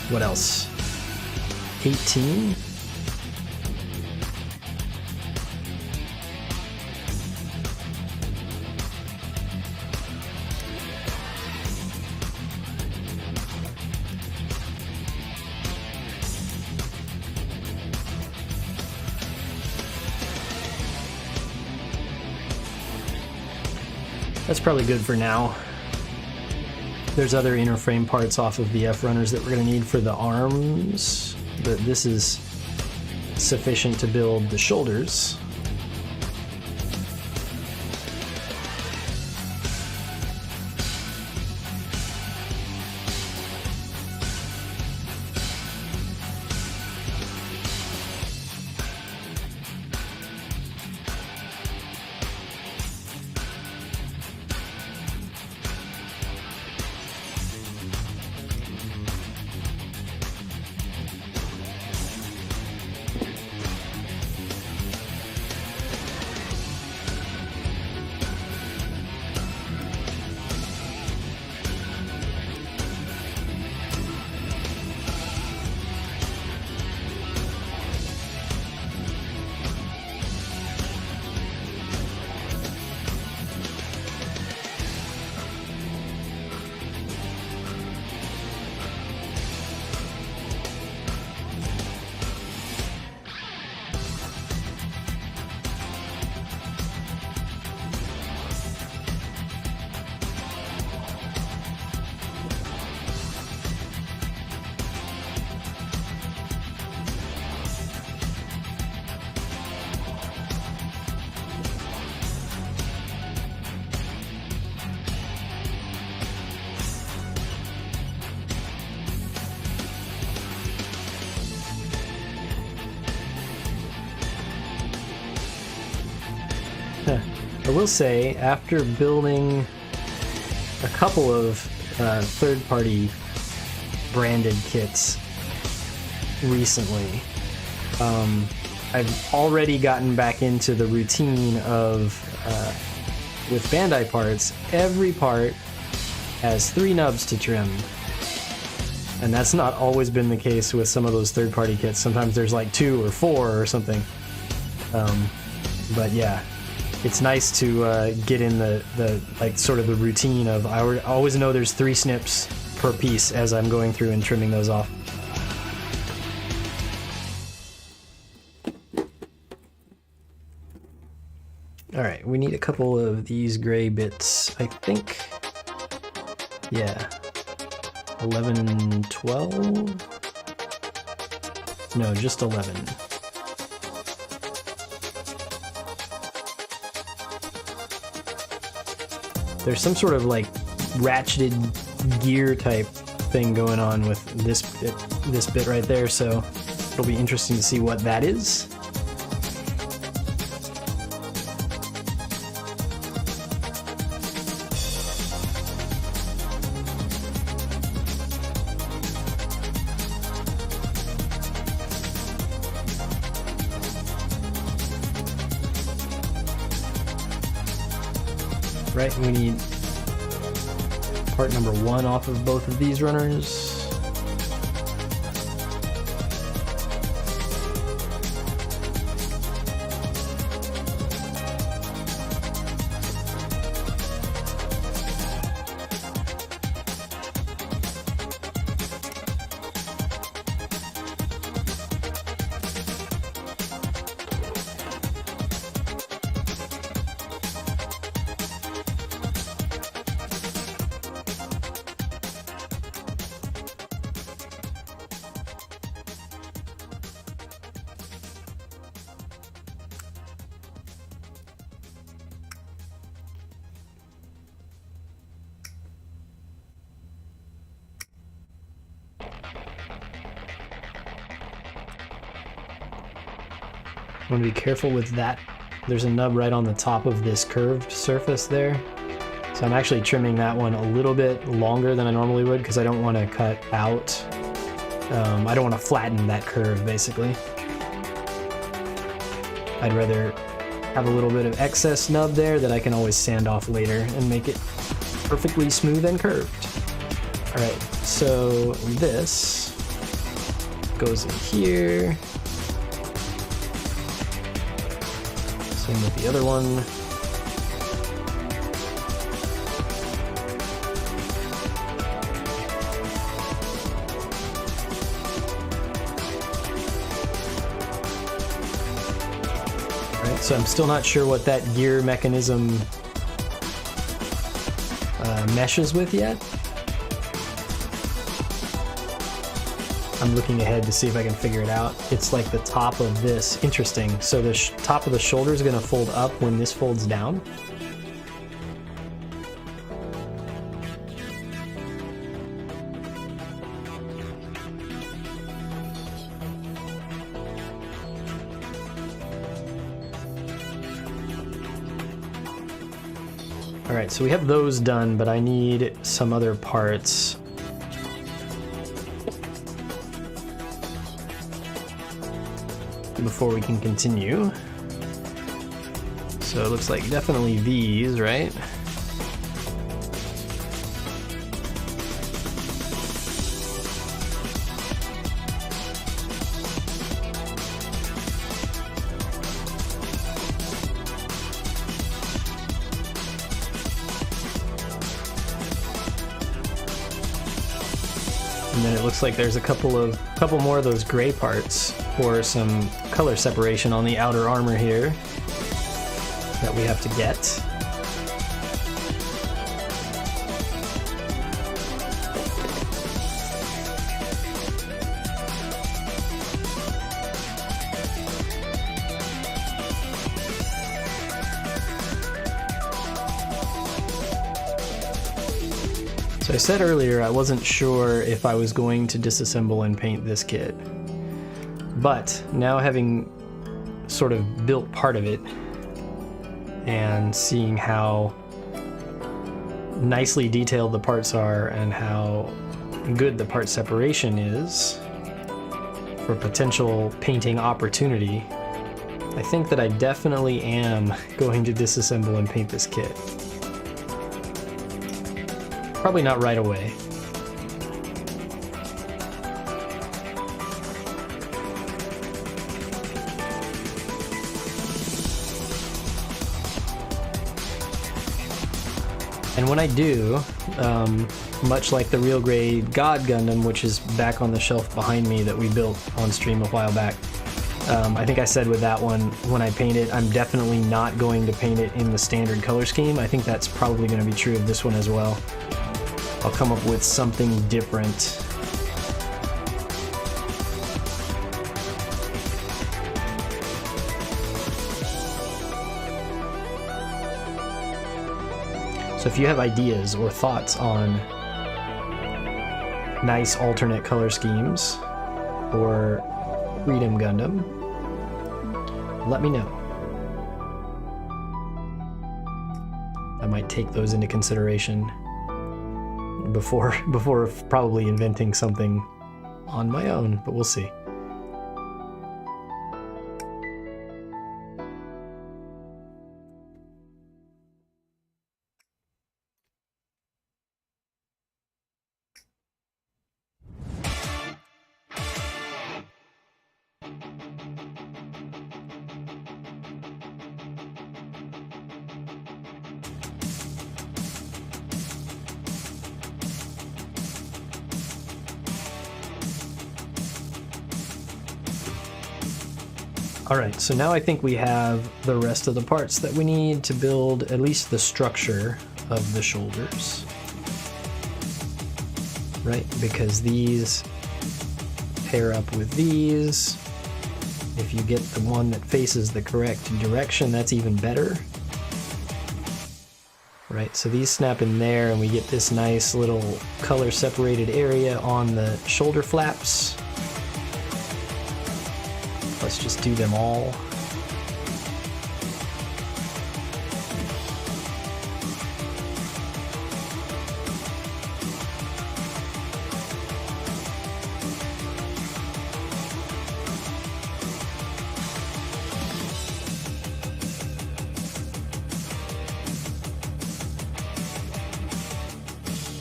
Speaker 1: What else? 18? That's probably good for now. There's other inner frame parts off of the F runners that we're going to need for the arms, but this is sufficient to build the shoulders. I will say, after building a couple of third-party branded kits recently, I've already gotten back into the routine of, with Bandai parts, every part has 3 nubs to trim. And that's not always been the case with some of those third-party kits. Sometimes there's like 2 or 4 or something. But yeah, it's nice to get in the like sort of the routine of I always know there's 3 snips per piece as I'm going through and trimming those off. Alright, we need a couple of these gray bits, I think. Yeah. 11 and 12? No, just 11. There's some sort of like ratcheted gear type thing going on with this bit right there, so it'll be interesting to see what that is. Right, we need part number 1 off of both of these runners. I want to be careful with that. There's a nub right on the top of this curved surface there. So I'm actually trimming that one a little bit longer than I normally would because I don't want to cut out. I don't want to flatten that curve, basically. I'd rather have a little bit of excess nub there that I can always sand off later and make it perfectly smooth and curved. Alright, so this goes in here. Same with the other one. Alright, so I'm still not sure what that gear mechanism meshes with yet. I'm looking ahead to see if I can figure it out. It's like the top of this. Interesting. So the top of the shoulder is going to fold up when this folds down. Alright, so we have those done, but I need some other parts. Before we can continue. So it looks like definitely these, right? And then it looks like there's a couple more of those gray parts for some color separation on the outer armor here that we have to get. So I said earlier I wasn't sure if I was going to disassemble and paint this kit, but now having sort of built part of it and seeing how nicely detailed the parts are and how good the part separation is for potential painting opportunity, I think that I definitely am going to disassemble and paint this kit. Probably not right away. And when I do, much like the real grade God Gundam, which is back on the shelf behind me that we built on stream a while back, I think I said with that one, when I paint it, I'm definitely not going to paint it in the standard color scheme. I think that's probably going to be true of this one as well. I'll come up with something different. So if you have ideas or thoughts on nice alternate color schemes for Freedom Gundam, let me know. I might take those into consideration before probably inventing something on my own, but we'll see. Alright, so now I think we have the rest of the parts that we need to build at least the structure of the shoulders. Right, because these pair up with these. If you get the one that faces the correct direction, that's even better. Right, so these snap in there and we get this nice little color separated area on the shoulder flaps. Let's just do them all.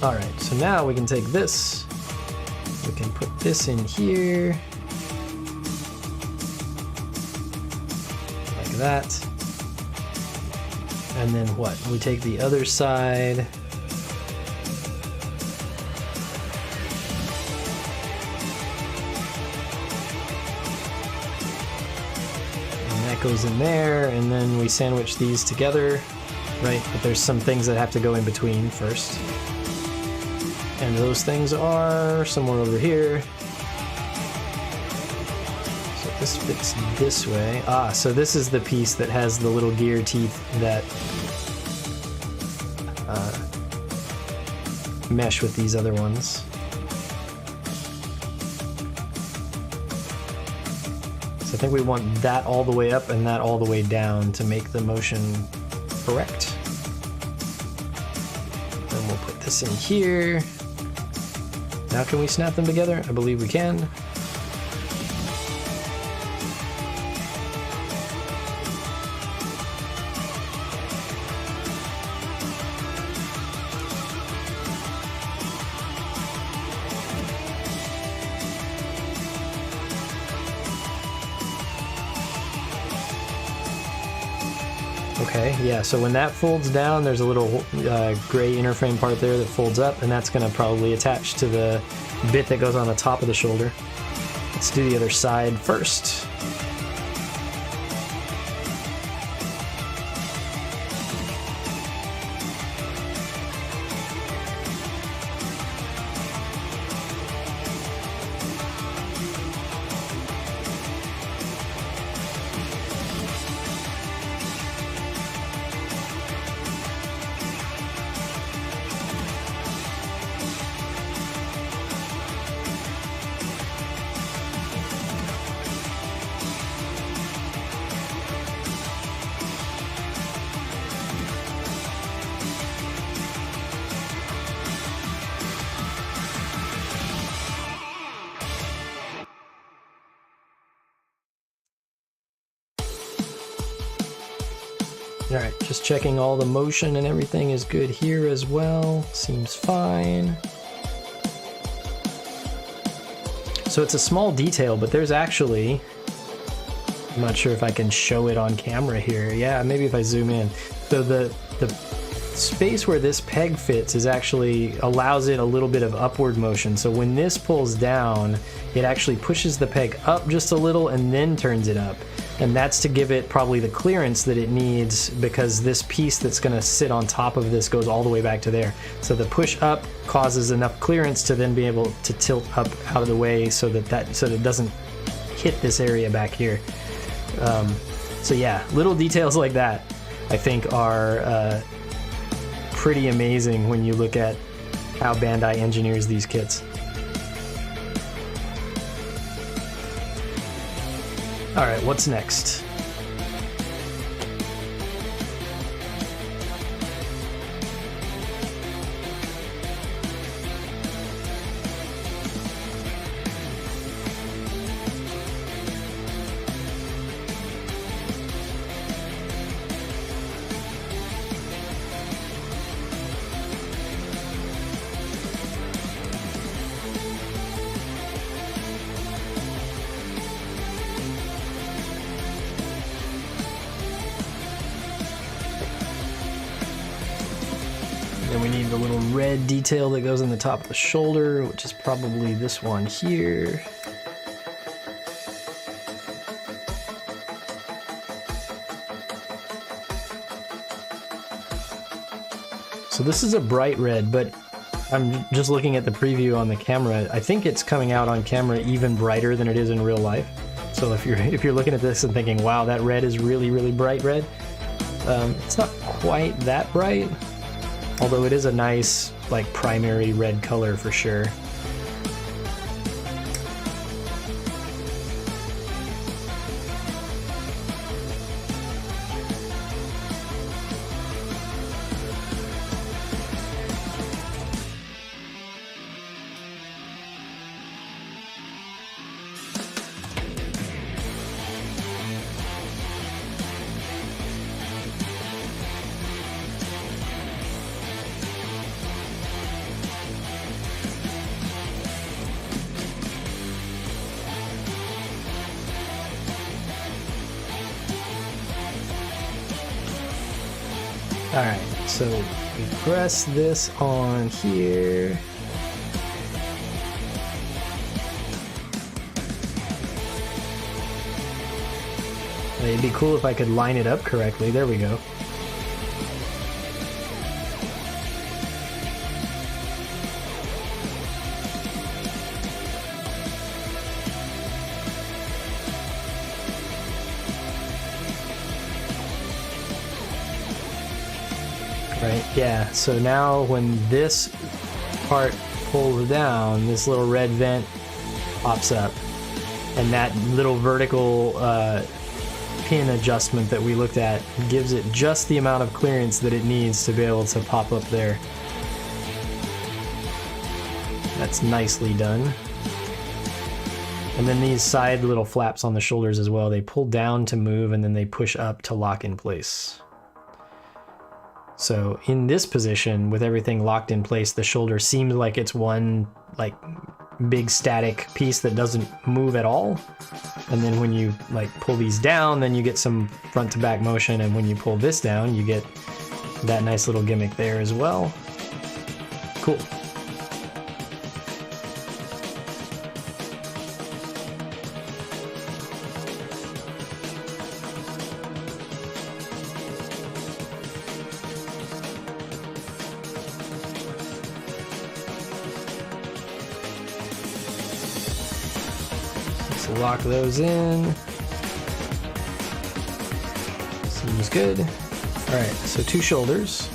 Speaker 1: All right, so now we can take this, we can put this in here. That, and then what? We take the other side, and that goes in there, and then we sandwich these together, right? But there's some things that have to go in between first, and those things are somewhere over here. This fits this way. Ah, so this is the piece that has the little gear teeth that mesh with these other ones. So I think we want that all the way up and that all the way down to make the motion correct. Then we'll put this in here. Now can we snap them together? I believe we can. Okay, yeah, so when that folds down, there's a little gray inner frame part there that folds up, and that's going to probably attach to the bit that goes on the top of the shoulder. Let's do the other side first. All right, just checking all the motion and everything is good here as well. Seems fine. So it's a small detail, but there's actually, I'm not sure if I can show it on camera here. Yeah, maybe if I zoom in. So the space where this peg fits is actually allows it a little bit of upward motion. So when this pulls down, it actually pushes the peg up just a little and then turns it up. And that's to give it probably the clearance that it needs, because this piece that's going to sit on top of this goes all the way back to there. So the push up causes enough clearance to then be able to tilt up out of the way so that it doesn't hit this area back here. So yeah, little details like that I think are pretty amazing when you look at how Bandai engineers these kits. All right, what's next? Then we need the little red detail that goes on the top of the shoulder, which is probably this one here. So this is a bright red, but I'm just looking at the preview on the camera. I think it's coming out on camera even brighter than it is in real life. So if you're looking at this and thinking, wow, that red is really, really bright red, it's not quite that bright. Although it is a nice, like, primary red color for sure. Alright, so we press this on here. It'd be cool if I could line it up correctly. There we go. Right, yeah, so now when this part pulls down, this little red vent pops up, and that little vertical pin adjustment that we looked at gives it just the amount of clearance that it needs to be able to pop up there. That's nicely done. And then these side little flaps on the shoulders as well, they pull down to move and then they push up to lock in place. So in this position, with everything locked in place, the shoulder seems like it's one like big static piece that doesn't move at all. And then when you like pull these down, then you get some front to back motion. And when you pull this down, you get that nice little gimmick there as well. Cool. Lock those in. Seems good. Alright, so two shoulders.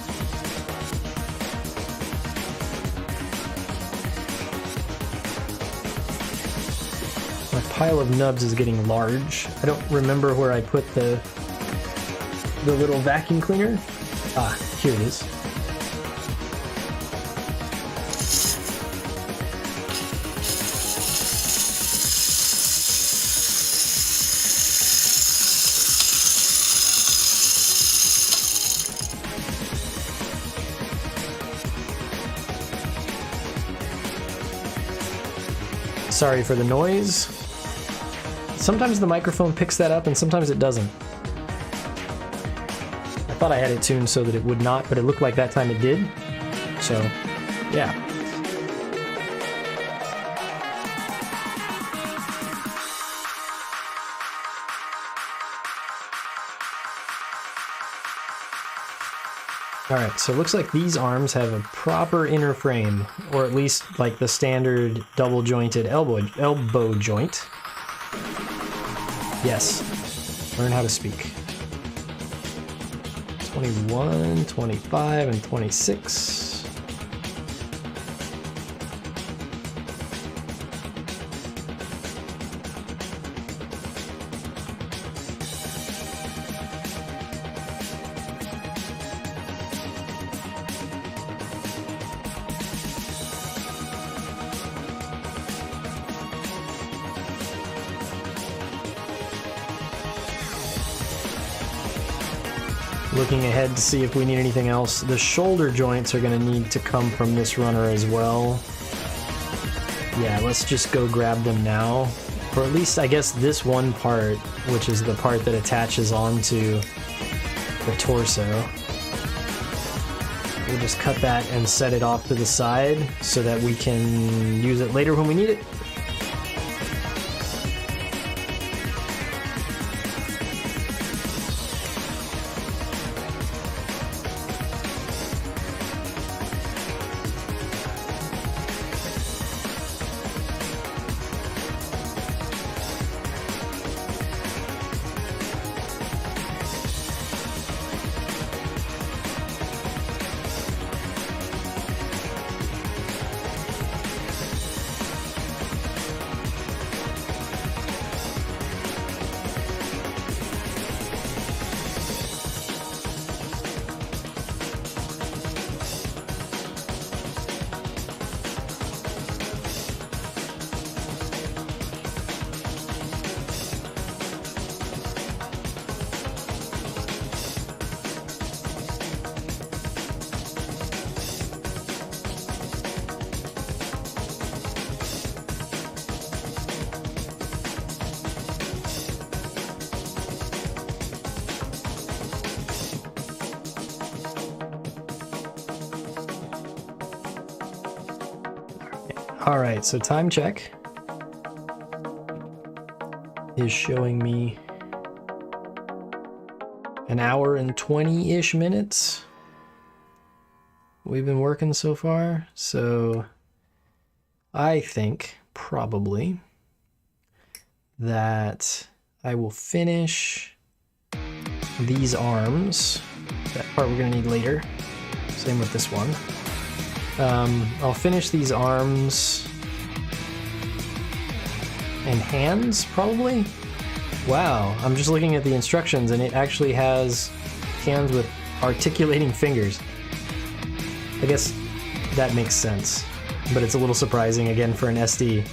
Speaker 1: My pile of nubs is getting large. I don't remember where I put the little vacuum cleaner. Ah, here it is. Sorry for the noise. Sometimes the microphone picks that up and sometimes it doesn't. I thought I had it tuned so that it would not, but it looked like that time it did. So, yeah. Alright, so it looks like these arms have a proper inner frame, or at least like the standard double jointed elbow joint. Yes, learn how to speak. 21, 25, and 26. Looking ahead to see if we need anything else. The shoulder joints are going to need to come from this runner as well. Yeah, let's just go grab them now. Or at least, I guess, this one part, which is the part that attaches onto the torso. We'll just cut that and set it off to the side so that we can use it later when we need it. Alright, so time check is showing me an hour and 20-ish minutes we've been working so far. So I think probably that I will finish these arms. That part we're going to need later. Same with this one. I'll finish these arms and hands, probably. Wow, I'm just looking at the instructions and it actually has hands with articulating fingers. I guess that makes sense, but it's a little surprising again for an SD.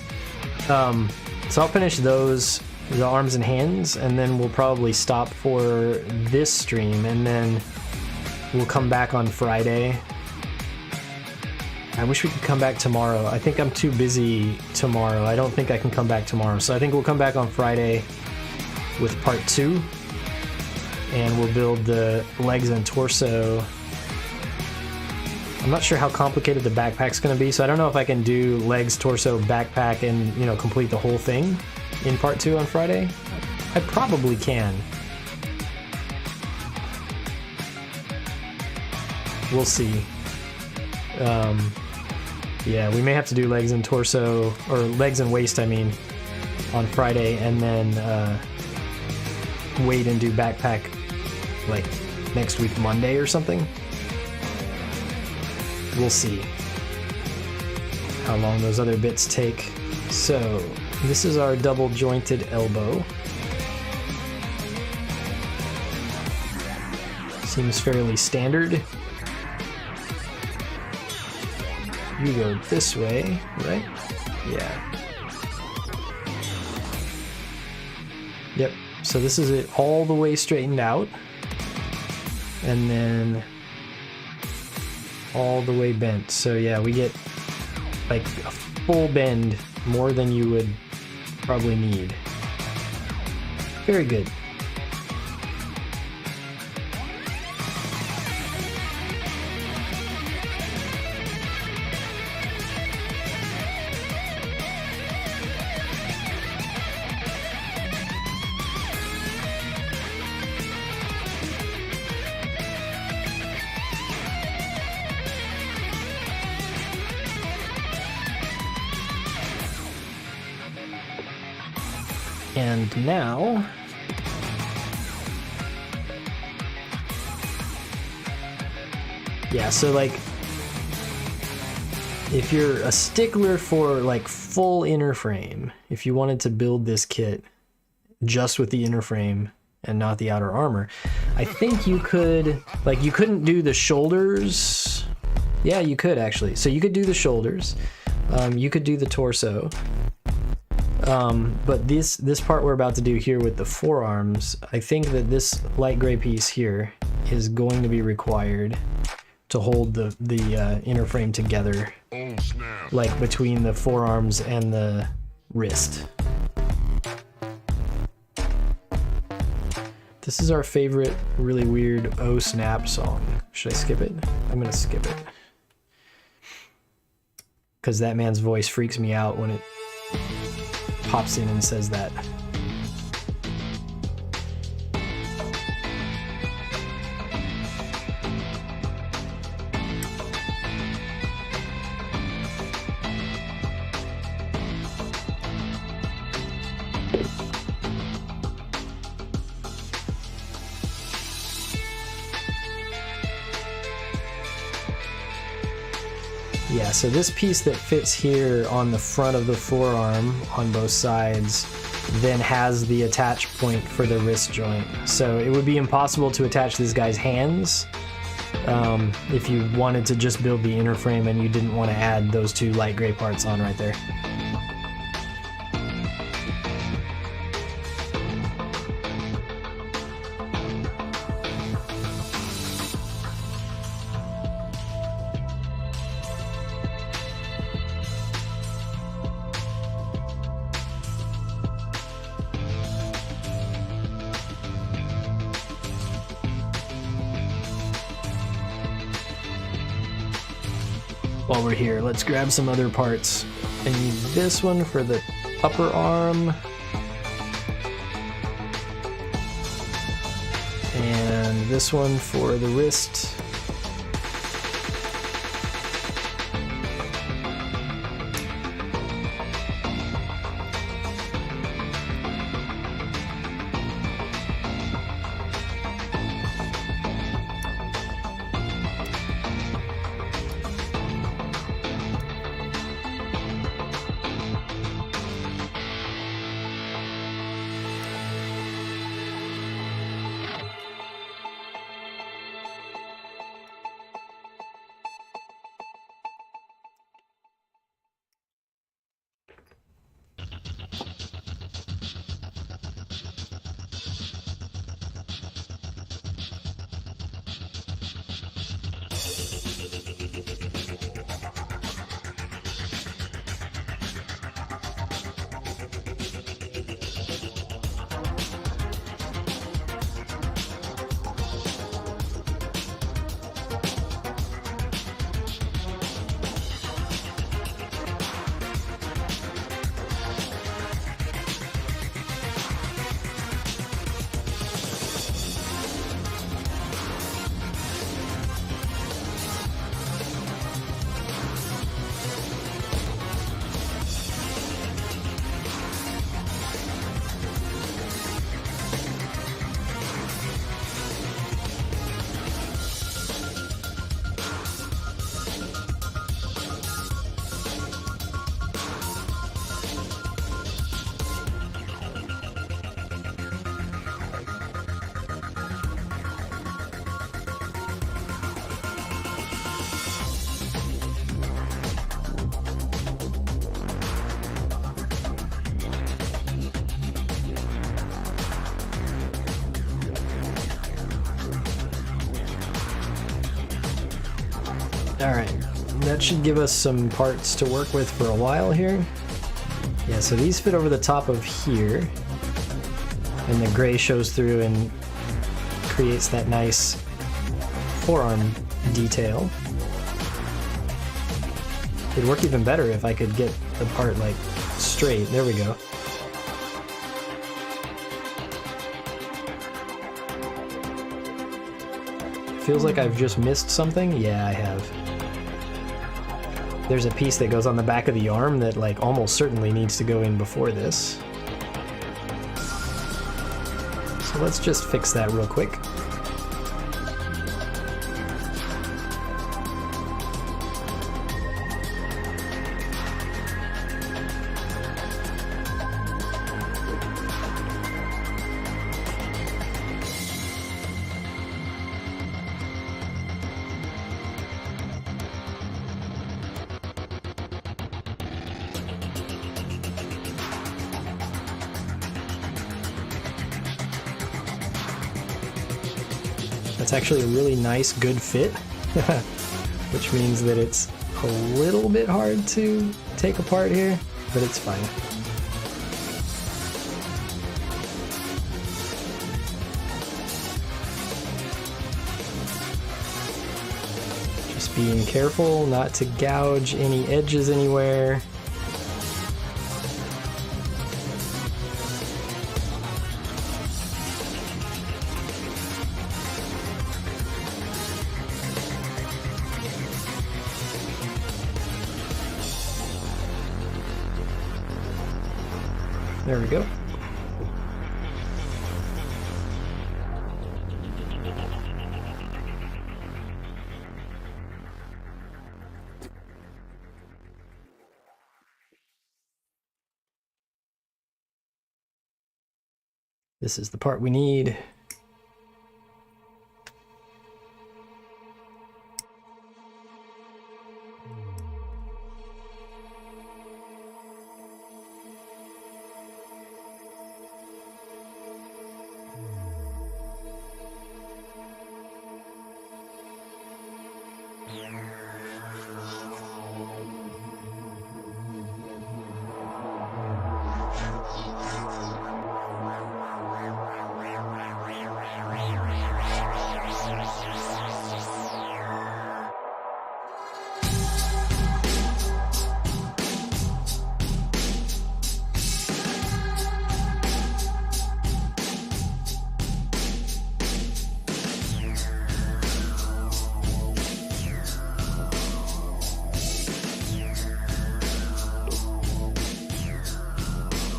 Speaker 1: So I'll finish those, the arms and hands, and then we'll probably stop for this stream, and then we'll come back on Friday. I wish we could come back tomorrow. I think I'm too busy tomorrow. I don't think I can come back tomorrow. So I think we'll come back on Friday with part 2. And we'll build the legs and torso. I'm not sure how complicated the backpack's going to be, so I don't know if I can do legs, torso, backpack, and, you know, complete the whole thing in part 2 on Friday. I probably can. We'll see. Yeah, we may have to do legs and torso, or legs and waist, I mean, on Friday, and then wait and do backpack like next week, Monday or something. We'll see how long those other bits take. So this is our double jointed elbow. Seems fairly standard. You go this way, right? Yeah. Yep, so this is it all the way straightened out. And then all the way bent. So yeah, we get like a full bend more than you would probably need. Very good. And now, yeah, so like, if you're a stickler for like full inner frame, if you wanted to build this kit just with the inner frame and not the outer armor, I think you could, like, you couldn't do the shoulders. Yeah, you could actually. So you could do the shoulders, you could do the torso. But this part we're about to do here with the forearms, I think that this light gray piece here is going to be required to hold the inner frame together, like between the forearms and the wrist. This is our favorite really weird Oh Snap song. Should I skip it? I'm gonna skip it, because that man's voice freaks me out when it pops in and says that. Yeah, so this piece that fits here on the front of the forearm on both sides then has the attach point for the wrist joint. So it would be impossible to attach this guy's hands if you wanted to just build the inner frame and you didn't want to add those two light gray parts on right there. While we're here, let's grab some other parts. I need this one for the upper arm, and this one for the wrist. Alright, that should give us some parts to work with for a while here. Yeah, so these fit over the top of here, and the gray shows through and creates that nice forearm detail. It'd work even better if I could get the part like straight. There we go. Feels like I've just missed something. Yeah, I have. There's a piece that goes on the back of the arm that like almost certainly needs to go in before this. So let's just fix that real quick. It's actually a really nice, good fit, which means that it's a little bit hard to take apart here, but it's fine. Just being careful not to gouge any edges anywhere. There we go. This is the part we need.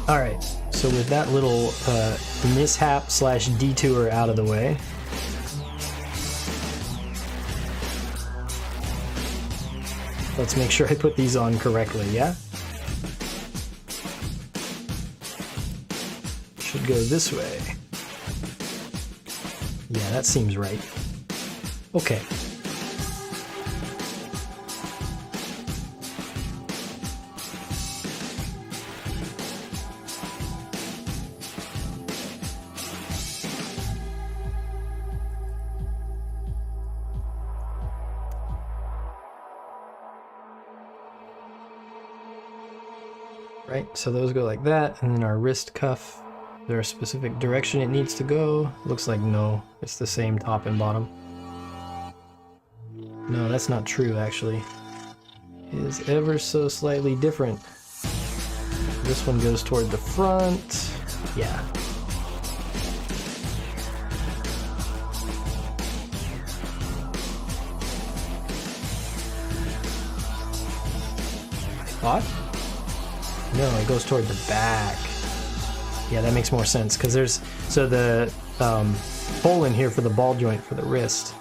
Speaker 1: Alright, so with that little mishap slash detour out of the way, let's make sure I put these on correctly, yeah? Should go this way. Yeah, that seems right. Okay. Right, so those go like that, and then our wrist cuff, is there a specific direction it needs to go? Looks like no, it's the same top and bottom. No, that's not true actually. It is ever so slightly different. This one goes toward the front, yeah. What? No, it goes toward the back. Yeah, that makes more sense, because there's, so the hole in here for the ball joint for the wrist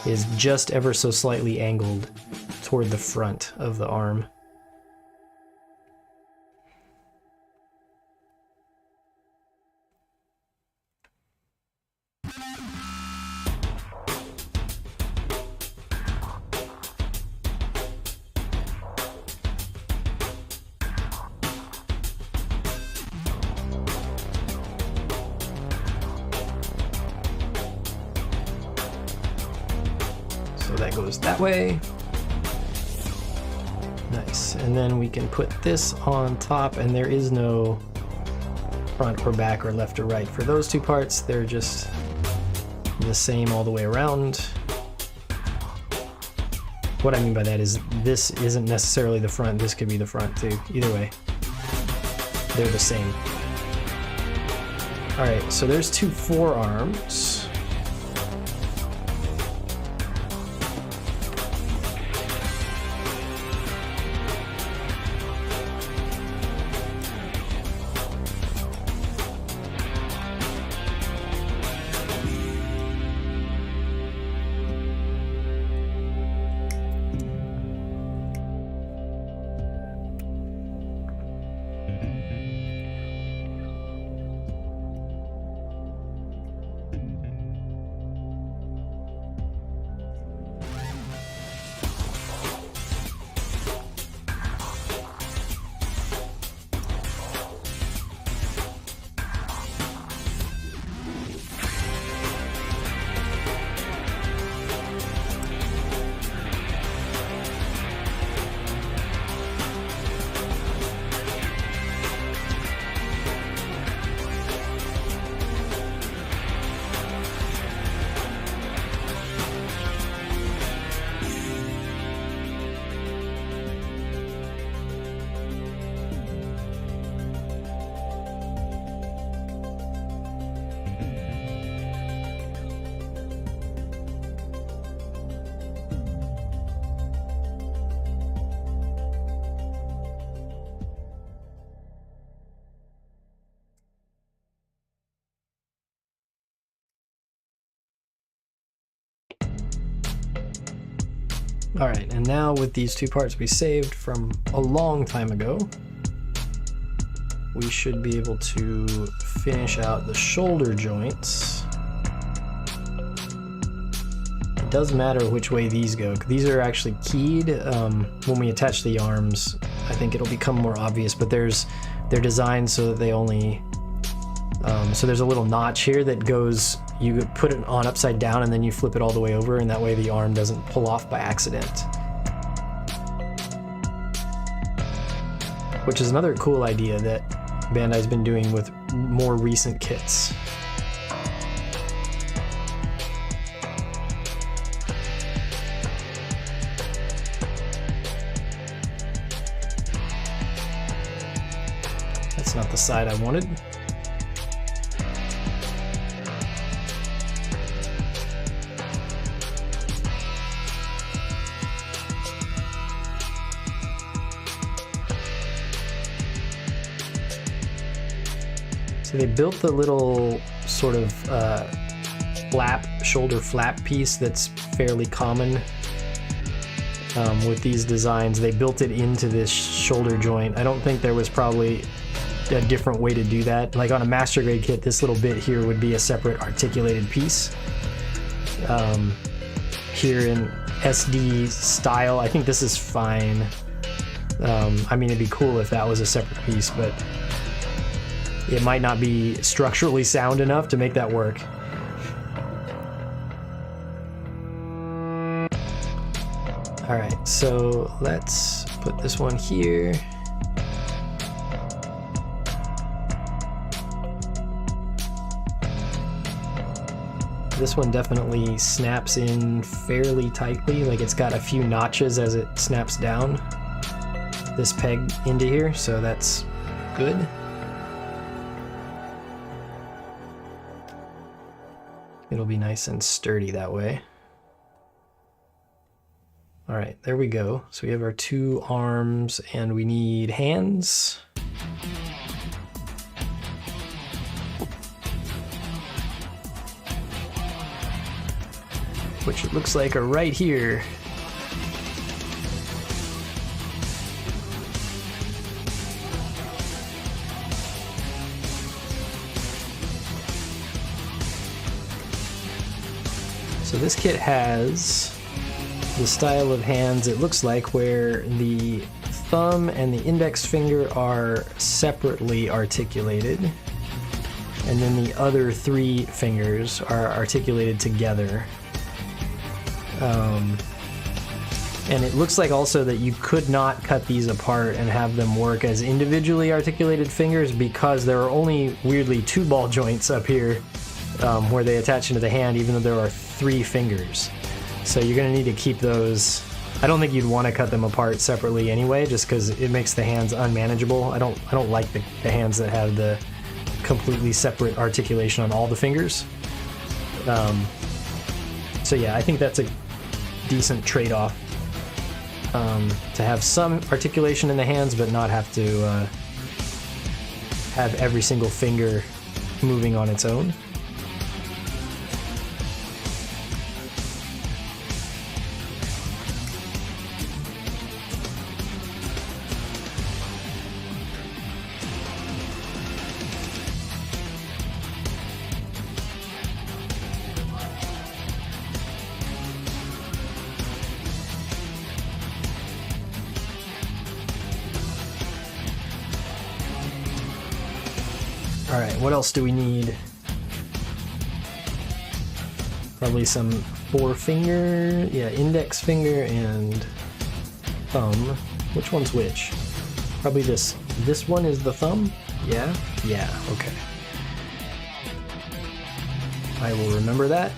Speaker 1: is just ever so slightly angled toward the front of the arm. So that goes that way. Nice. And then we can put this on top, and there is no front or back or left or right for those two parts. They're just the same all the way around. What I mean by that is this isn't necessarily the front, this could be the front too. Either way, they're the same. Alright, so there's two forearms. Alright, and now with these two parts we saved from a long time ago, we should be able to finish out the shoulder joints. It does matter which way these go. These are actually keyed. When we attach the arms, I think it'll become more obvious, but they're designed so that they only... so there's a little notch here that goes... You could put it on upside down and then you flip it all the way over, and that way the arm doesn't pull off by accident. Which is another cool idea that Bandai's been doing with more recent kits. That's not the side I wanted. So they built the little sort of shoulder flap piece that's fairly common with these designs. They built it into this shoulder joint. I don't think there was probably a different way to do that. Like on a master grade kit, this little bit here would be a separate articulated piece. Here in SD style, I think this is fine. I mean, it'd be cool if that was a separate piece, but it might not be structurally sound enough to make that work. Alright, so let's put this one here. This one definitely snaps in fairly tightly, like it's got a few notches as it snaps down this peg into here, so that's good. It'll be nice and sturdy that way. All right, there we go. So we have our two arms and we need hands. Which it looks like are right here. So this kit has the style of hands, it looks like, where the thumb and the index finger are separately articulated, and then the other three fingers are articulated together. And it looks like also that you could not cut these apart and have them work as individually articulated fingers because there are only, weirdly, 2 ball joints up here where they attach into the hand, even though there are 3 fingers. So you're going to need to keep those. I don't think you'd want to cut them apart separately anyway, just because it makes the hands unmanageable. I don't like the hands that have the completely separate articulation on all the fingers. So yeah, I think that's a decent trade-off. To have some articulation in the hands, but not have to have every single finger moving on its own. Alright, what else do we need? Probably some forefinger, yeah, index finger and thumb. Which one's which? Probably this. This one is the thumb? Yeah? Yeah, okay. I will remember that.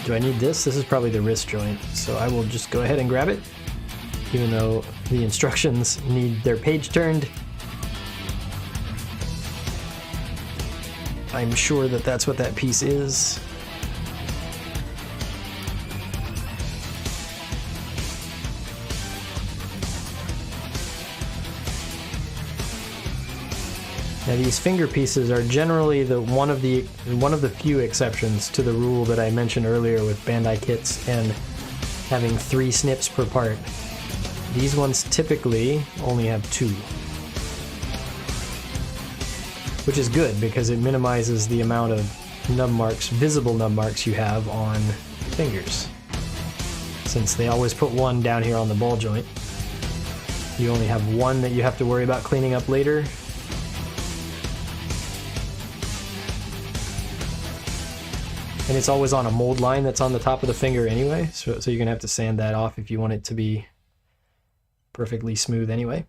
Speaker 1: Do I need this? This is probably the wrist joint, so I will just go ahead and grab it. Even though the instructions need their page turned. I'm sure that that's what that piece is. Now these finger pieces are generally one of the few exceptions to the rule that I mentioned earlier with Bandai kits and having 3 snips per part. These ones typically only have 2. Which is good because it minimizes the amount of nub marks, visible nub marks you have on fingers. Since they always put 1 down here on the ball joint, you only have 1 that you have to worry about cleaning up later. And it's always on a mold line that's on the top of the finger anyway, so you're going to have to sand that off if you want it to be perfectly smooth anyway.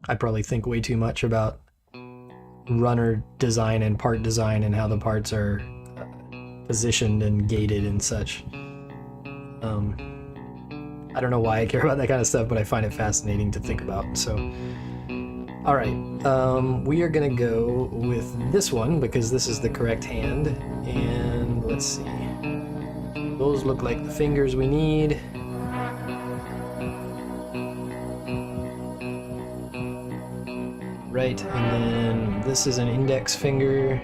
Speaker 1: I probably think way too much about runner design and part design and how the parts are positioned and gated and such. I don't know why I care about that kind of stuff, but I find it fascinating to think about. So, all right, we are gonna go with this one because this is the correct hand. And let's see, those look like the fingers we need. Right, and then this is an index finger.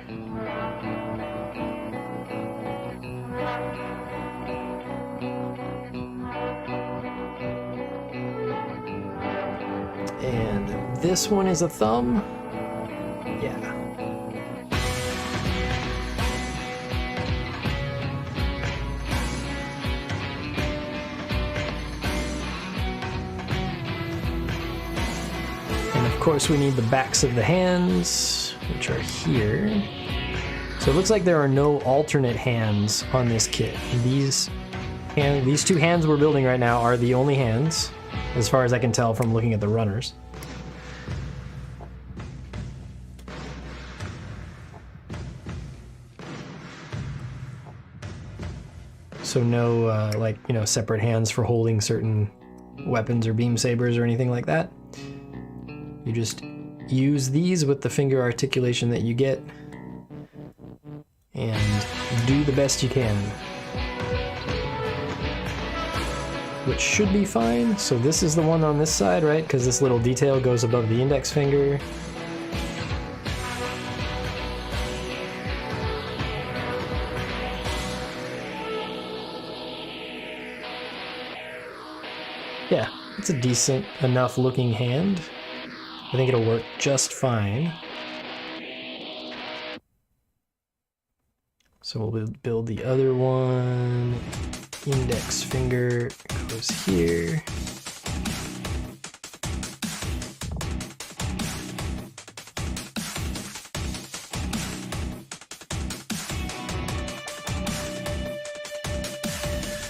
Speaker 1: And this one is a thumb. Yeah. Of course, we need the backs of the hands, which are here. So it looks like there are no alternate hands on this kit. These 2 hands we're building right now are the only hands, as far as I can tell from looking at the runners. So no, like, you know, separate hands for holding certain weapons or beam sabers or anything like that. You just use these with the finger articulation that you get and do the best you can. Which should be fine. So this is the one on this side, right? Because this little detail goes above the index finger. Yeah, it's a decent enough looking hand. I think it'll work just fine. So we'll build the other one. Index finger goes here.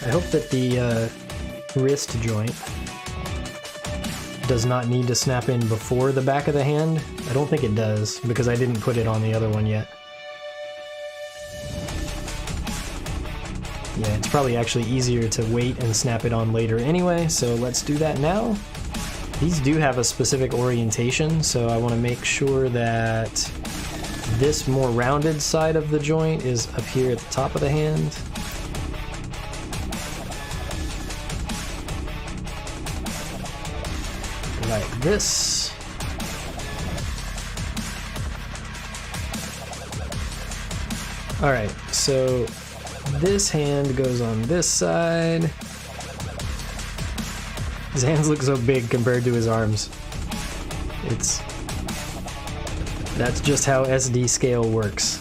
Speaker 1: I hope that the wrist joint does not need to snap in before the back of the hand. I don't think it does, because I didn't put it on the other one yet. Yeah, it's probably actually easier to wait and snap it on later anyway, so let's do that now. These do have a specific orientation, so I want to make sure that this more rounded side of the joint is up here at the top of the hand. Like this. Alright, so this hand goes on this side. His hands look so big compared to his arms. That's just how SD scale works.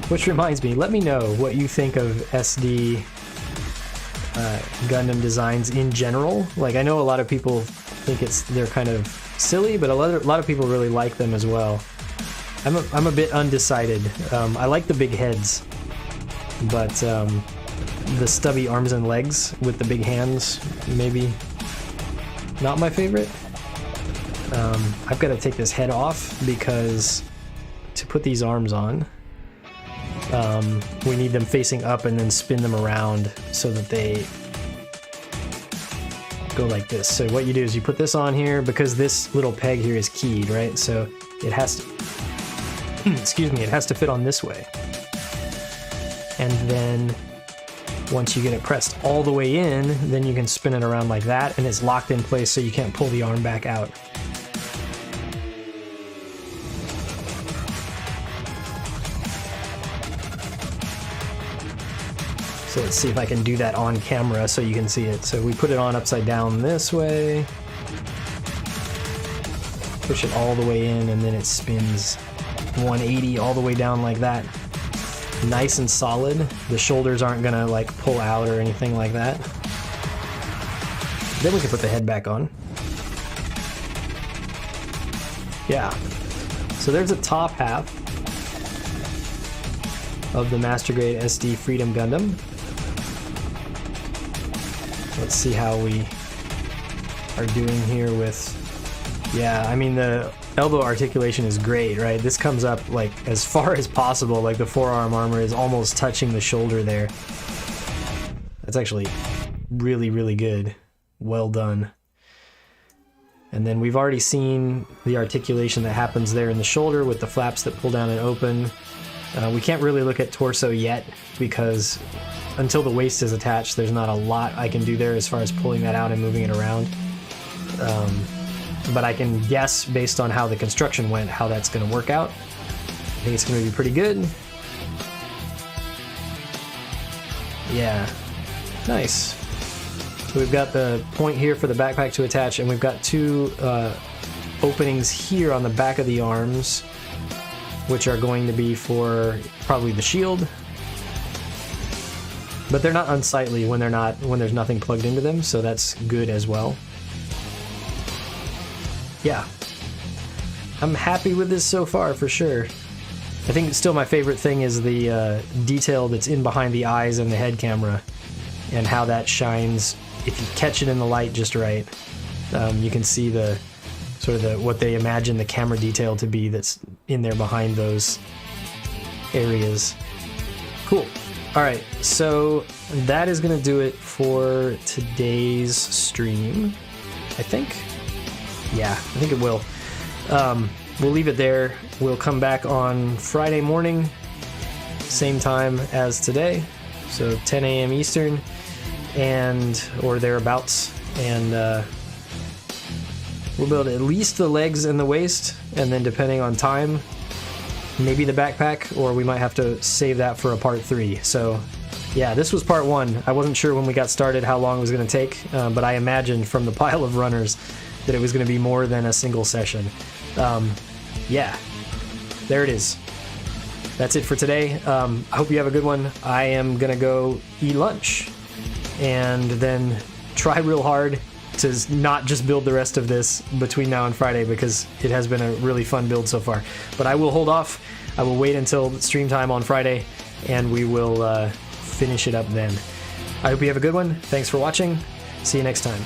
Speaker 1: Which reminds me, let me know what you think of SD Gundam designs in general. Like, I know a lot of people think they're kind of silly, but a lot of people really like them as well. I'm a bit undecided. I like the big heads, but the stubby arms and legs with the big hands, maybe not my favorite. I've got to take this head off because to put these arms on, we need them facing up and then spin them around so that they go like this. So what you do is you put this on here because this little peg here is keyed, right? So it has to, excuse me, it has to fit on this way. And then once you get it pressed all the way in, then you can spin it around like that, and it's locked in place so you can't pull the arm back out. So let's see if I can do that on camera so you can see it. So we put it on upside down this way, push it all the way in, and then it spins 180 all the way down like that. Nice and solid. The shoulders aren't gonna like pull out or anything like that. Then we can put the head back on. Yeah. So there's a top half of the Master Grade SD Freedom Gundam. Let's see how we are doing here with, yeah, I mean the elbow articulation is great, right? This comes up like as far as possible, like the forearm armor is almost touching the shoulder there. That's actually really, really good. Well done. And then we've already seen the articulation that happens there in the shoulder with the flaps that pull down and open. We can't really look at torso yet because until the waist is attached, there's not a lot I can do there as far as pulling that out and moving it around. But I can guess based on how the construction went how that's going to work out. I think it's going to be pretty good. Yeah, nice. So we've got the point here for the backpack to attach, and we've got two openings here on the back of the arms, which are going to be for probably the shield. But they're not unsightly when there's nothing plugged into them, so that's good as well. Yeah, I'm happy with this so far for sure. I think still my favorite thing is the detail that's in behind the eyes and the head camera, and how that shines. If you catch it in the light just right, you can see the sort of what they imagine the camera detail to be that's in there behind those areas. Cool. All right, so that is going to do it for today's stream, I think. Yeah, I think it will. We'll leave it there. We'll come back on Friday morning, same time as today, so 10 a.m. Eastern, or thereabouts, and we'll build at least the legs and the waist, and then depending on time, maybe the backpack, or we might have to save that for a part 3. So yeah, this was part 1. I wasn't sure when we got started how long it was going to take, but I imagined from the pile of runners that it was going to be more than a single session. Yeah, there it is. That's it for today. I hope you have a good one. I am going to go eat lunch and then try real hard to not just build the rest of this between now and Friday, because it has been a really fun build so far. But I will hold off. I will wait until stream time on Friday, and we will finish it up then. I hope you have a good one. Thanks for watching. See you next time.